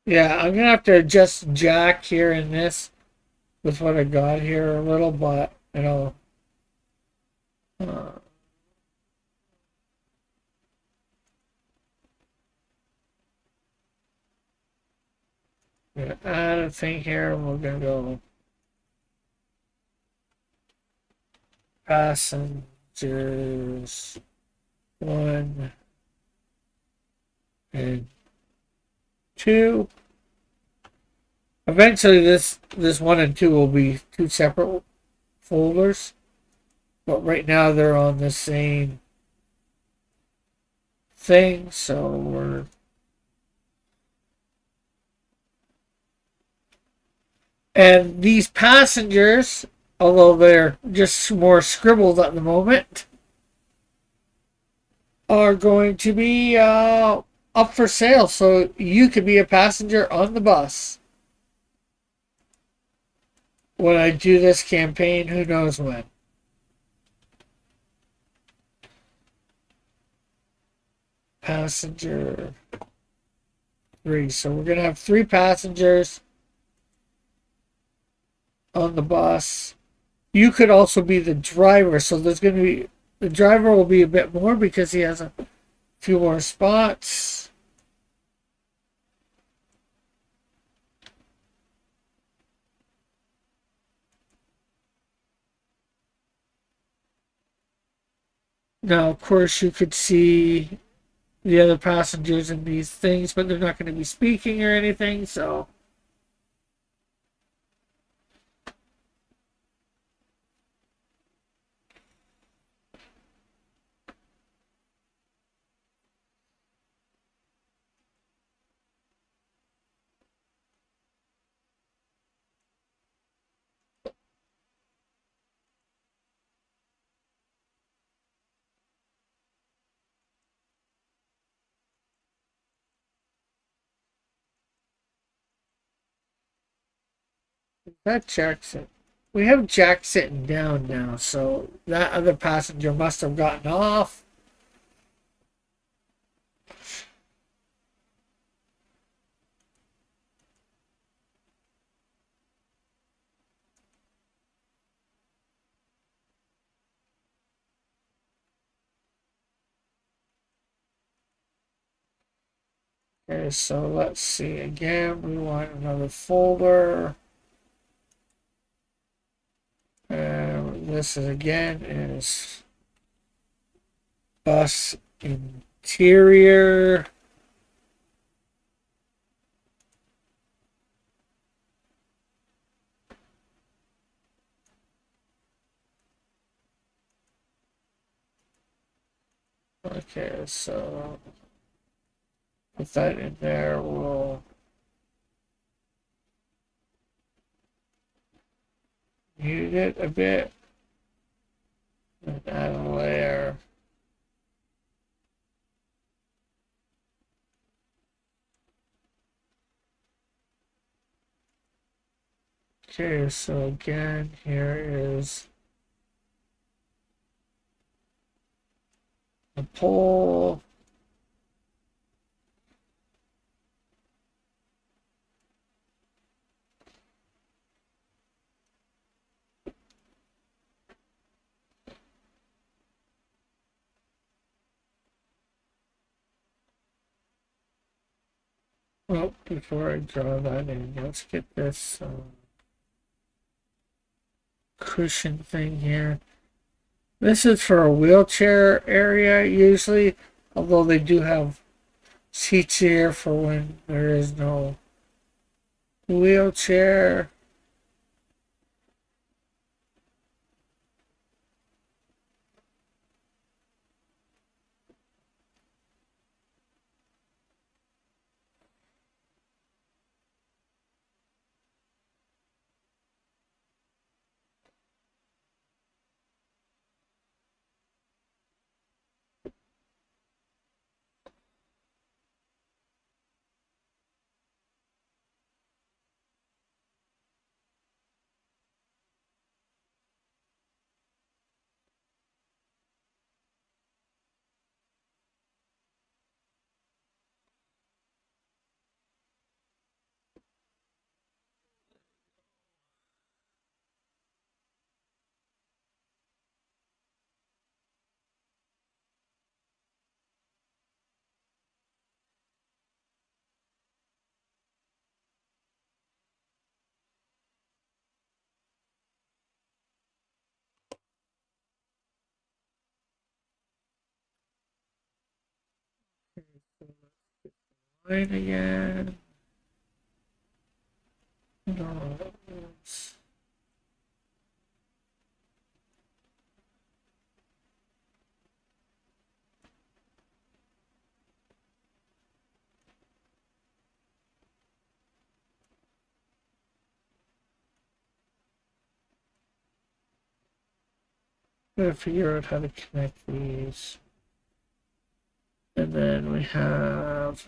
Speaker 1: Yeah, I'm gonna have to adjust jack here in this with what I got here a little, but uh, gonna add a thing here, and we're gonna go passengers one and two. Eventually, this one and two will be two separate folders, but right now they're on the same thing, so we're and these passengers, although they're just more scribbles at the moment, are going to be up for sale. So you could be a passenger on the bus when I do this campaign. Who knows when? Passenger three. So we're gonna have three passengers on the bus. You could also be the driver. So there's gonna be the driver will be a bit more because he has a few more spots. Now, of course, you could see the other passengers in these things, but they're not going to be speaking or anything, so. That Jack's it. We have Jack sitting down now, so that other passenger must have gotten off. Okay, so let's see again. We want another folder. This is again is bus interior. Okay, so put that in there. We'll mute it a bit and add a layer. Okay, so again, here is the pole. Well, before I draw that in, let's get this cushion thing here. This is for a wheelchair area usually, although they do have seats here for when there is no wheelchair. Line again. No, gotta figure out how to connect these. And then we have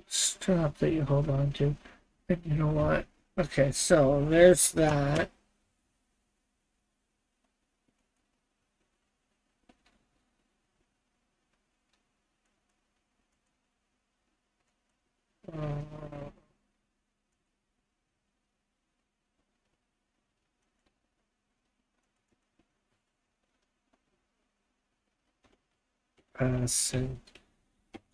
Speaker 1: strap that you hold on to. And you know what? Okay, so there's that. Passenger,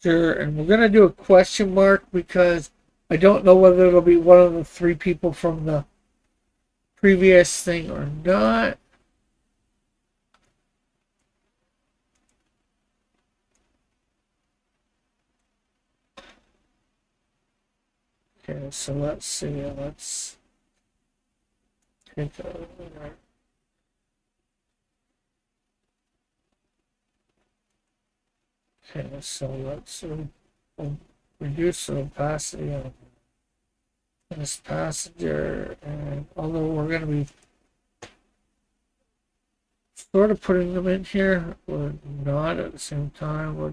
Speaker 1: and we're gonna do a question mark because I don't know whether it'll be one of the three people from the previous thing or not. Okay, so let's see. Let's take a. Okay, so let's reduce the opacity of this passenger, and although we're going to be sort of putting them in here, we're not at the same time. We're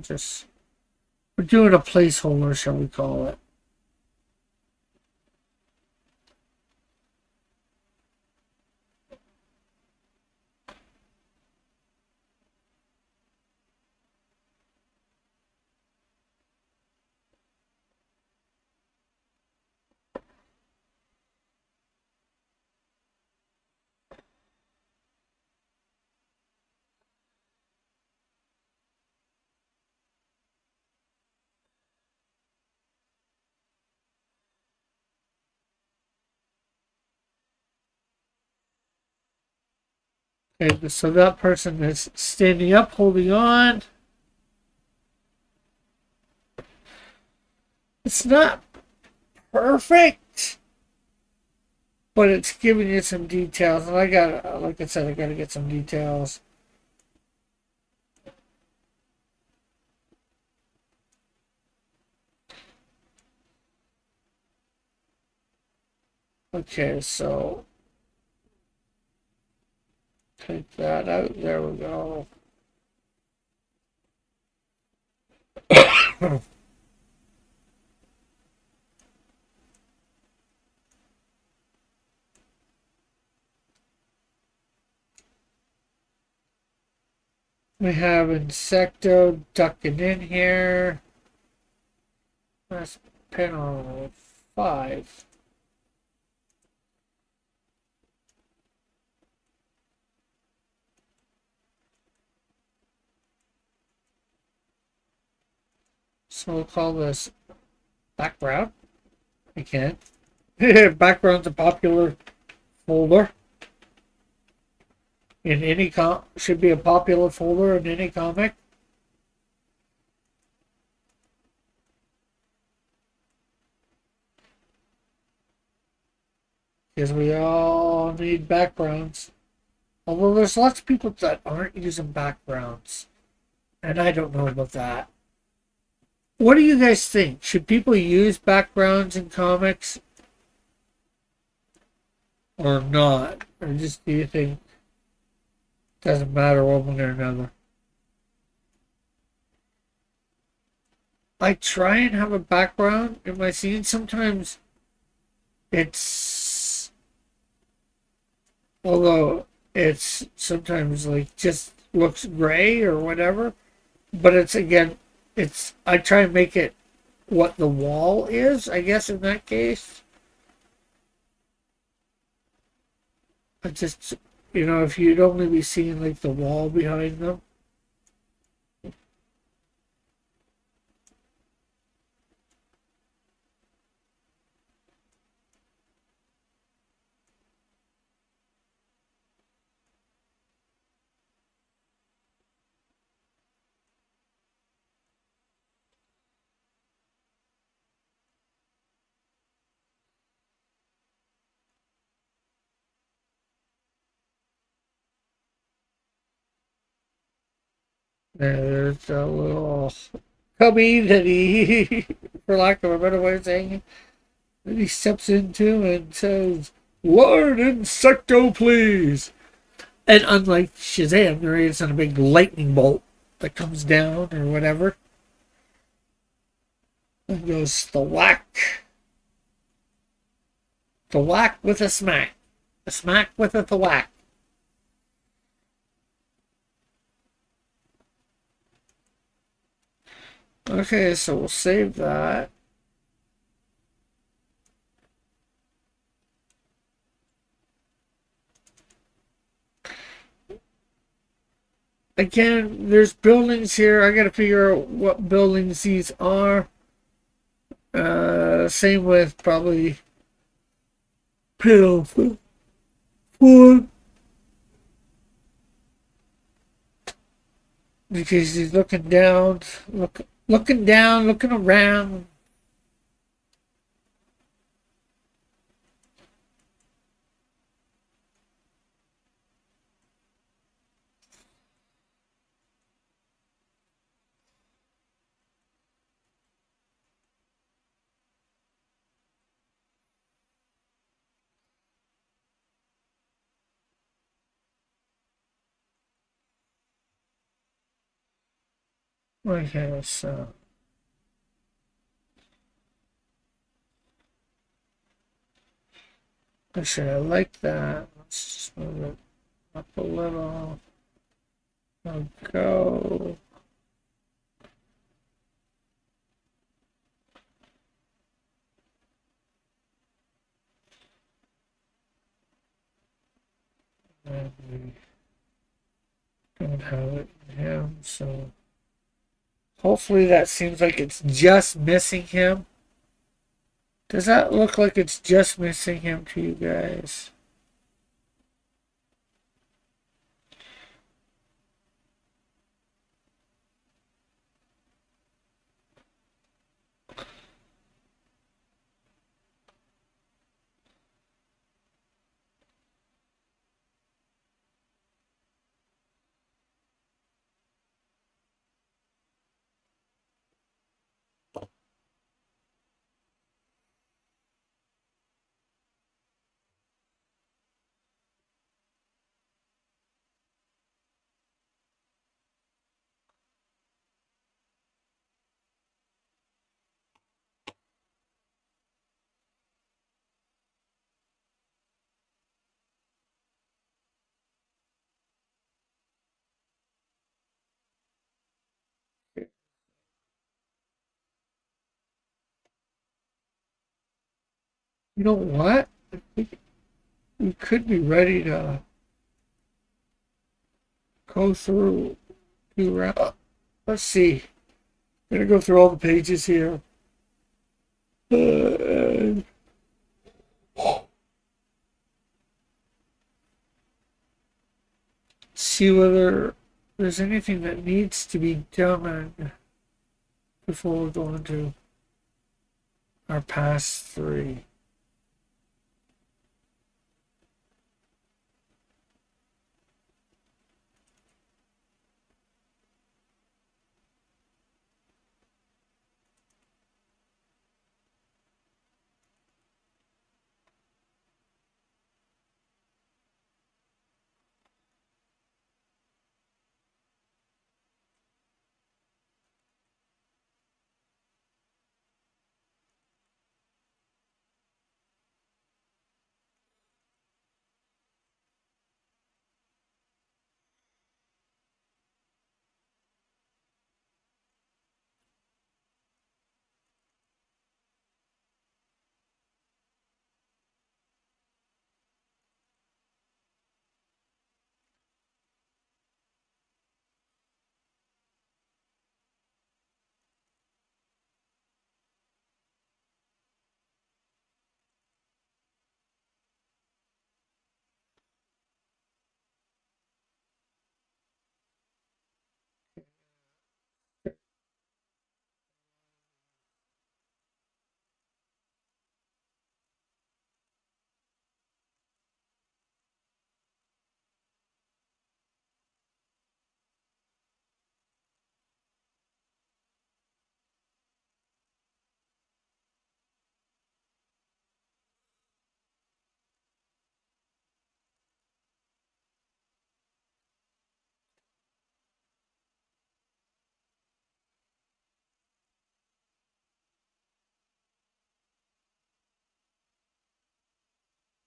Speaker 1: doing a placeholder, shall we call it. Okay, so that person is standing up, holding on. It's not perfect, but it's giving you some details. And I got, like I said, I got to get some details Okay, so take that out. There we go. We have Insecto ducking in here. That's panel 5. So we'll call this background. I can. Background's a popular folder in any should be a popular folder in any comic. Because we all need backgrounds. Although there's lots of people that aren't using backgrounds. And I don't know about that. What do you guys think? Should people use backgrounds in comics or not? Or just do you think it doesn't matter one way or another? I try and have a background in my scene. Sometimes it's, although it's sometimes like just looks gray or whatever, but it's again, I try and make it what the wall is, I guess, in that case. I just, if you'd only be seeing like the wall behind them. There's a little cubby that he, for lack of a better way of saying it, that he steps into and says, Lord Insecto, please. And unlike Shazam, there isn't a big lightning bolt that comes down or whatever. And goes the whack. The whack with a smack. A smack with a thwack. Okay, so we'll save that. Again, there's buildings here. I gotta figure out what buildings these are. Same with probably panel 4. Because he's looking down, looking down, looking around. Okay, so actually I like that. Let's just move it up a little. I'll go. And we don't have it in him, so hopefully that seems like it's just missing him. Does that look like it's just missing him to you guys? You know what? I think we could be ready to go through 2 rounds. Let's see. I'm gonna go through all the pages here. Uh, see whether there's anything that needs to be done before we go into our past three.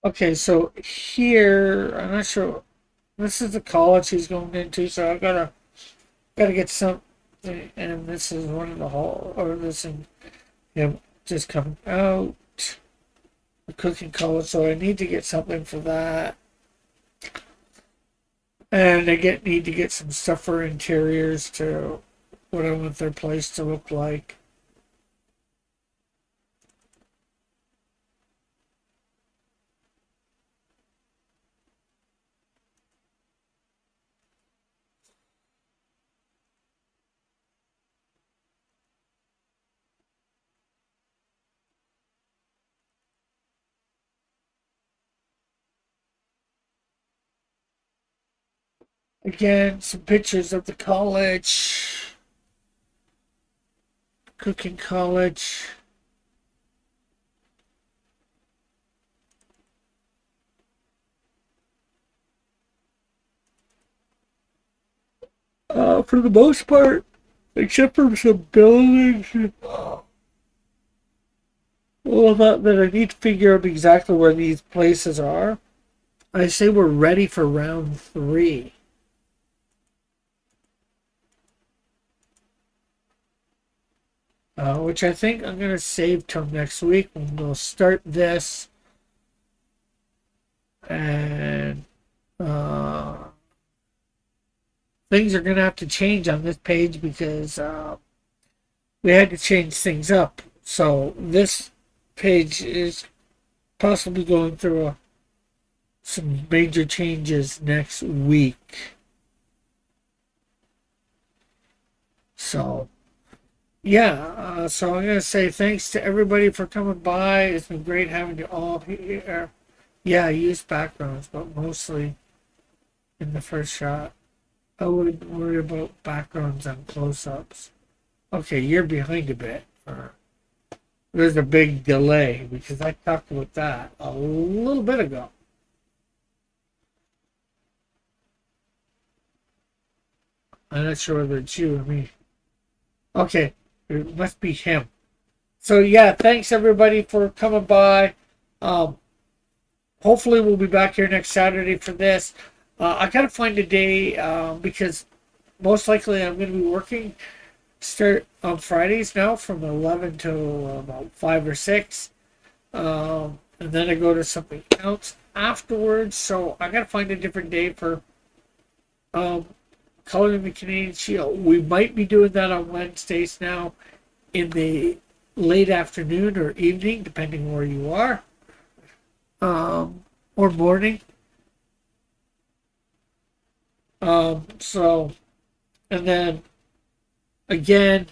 Speaker 1: Okay, so here I'm not sure. This is the college he's going into, so I gotta get some. And this is one of the hall, or this is him just coming out. The cooking college, so I need to get something for that. And need to get some stuff for interiors to what I want their place to look like. Again, some pictures of the college, cooking college. For the most part, except for some buildings, well, that I need to figure out exactly where these places are. I say we're ready for round three. Which I think I'm going to save till next week when we'll start this. And things are going to have to change on this page because we had to change things up. So this page is possibly going through some major changes next week. So yeah, so I'm going to say thanks to everybody for coming by. It's been great having you all here. Yeah, I use backgrounds, but mostly in the first shot. I wouldn't worry about backgrounds on close-ups. Okay, you're behind a bit. There's a big delay because I talked about that a little bit ago. I'm not sure whether it's you or me. Okay, it must be him. So yeah, thanks everybody for coming by. Hopefully we'll be back here next Saturday for this. I gotta find a day because most likely I'm going to be working. Start on Fridays now from 11 to about 5 or 6. And and then I go to something else afterwards. So I gotta find a different day for um, coloring the Canadian Shield. We might be doing that on Wednesdays now in the late afternoon or evening, depending where you are, or morning. So, and then again,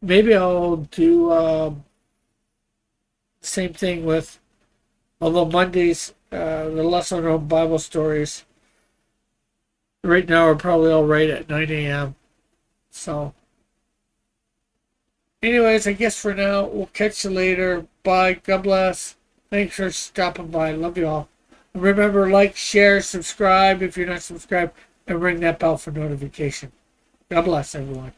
Speaker 1: maybe I'll do same thing with, although Mondays, the lesser known Bible stories right now are probably all right at 9 a.m. So, anyways, I guess for now, we'll catch you later. Bye. God bless. Thanks for stopping by. Love you all. And remember, like, share, subscribe if you're not subscribed, and ring that bell for notification. God bless everyone.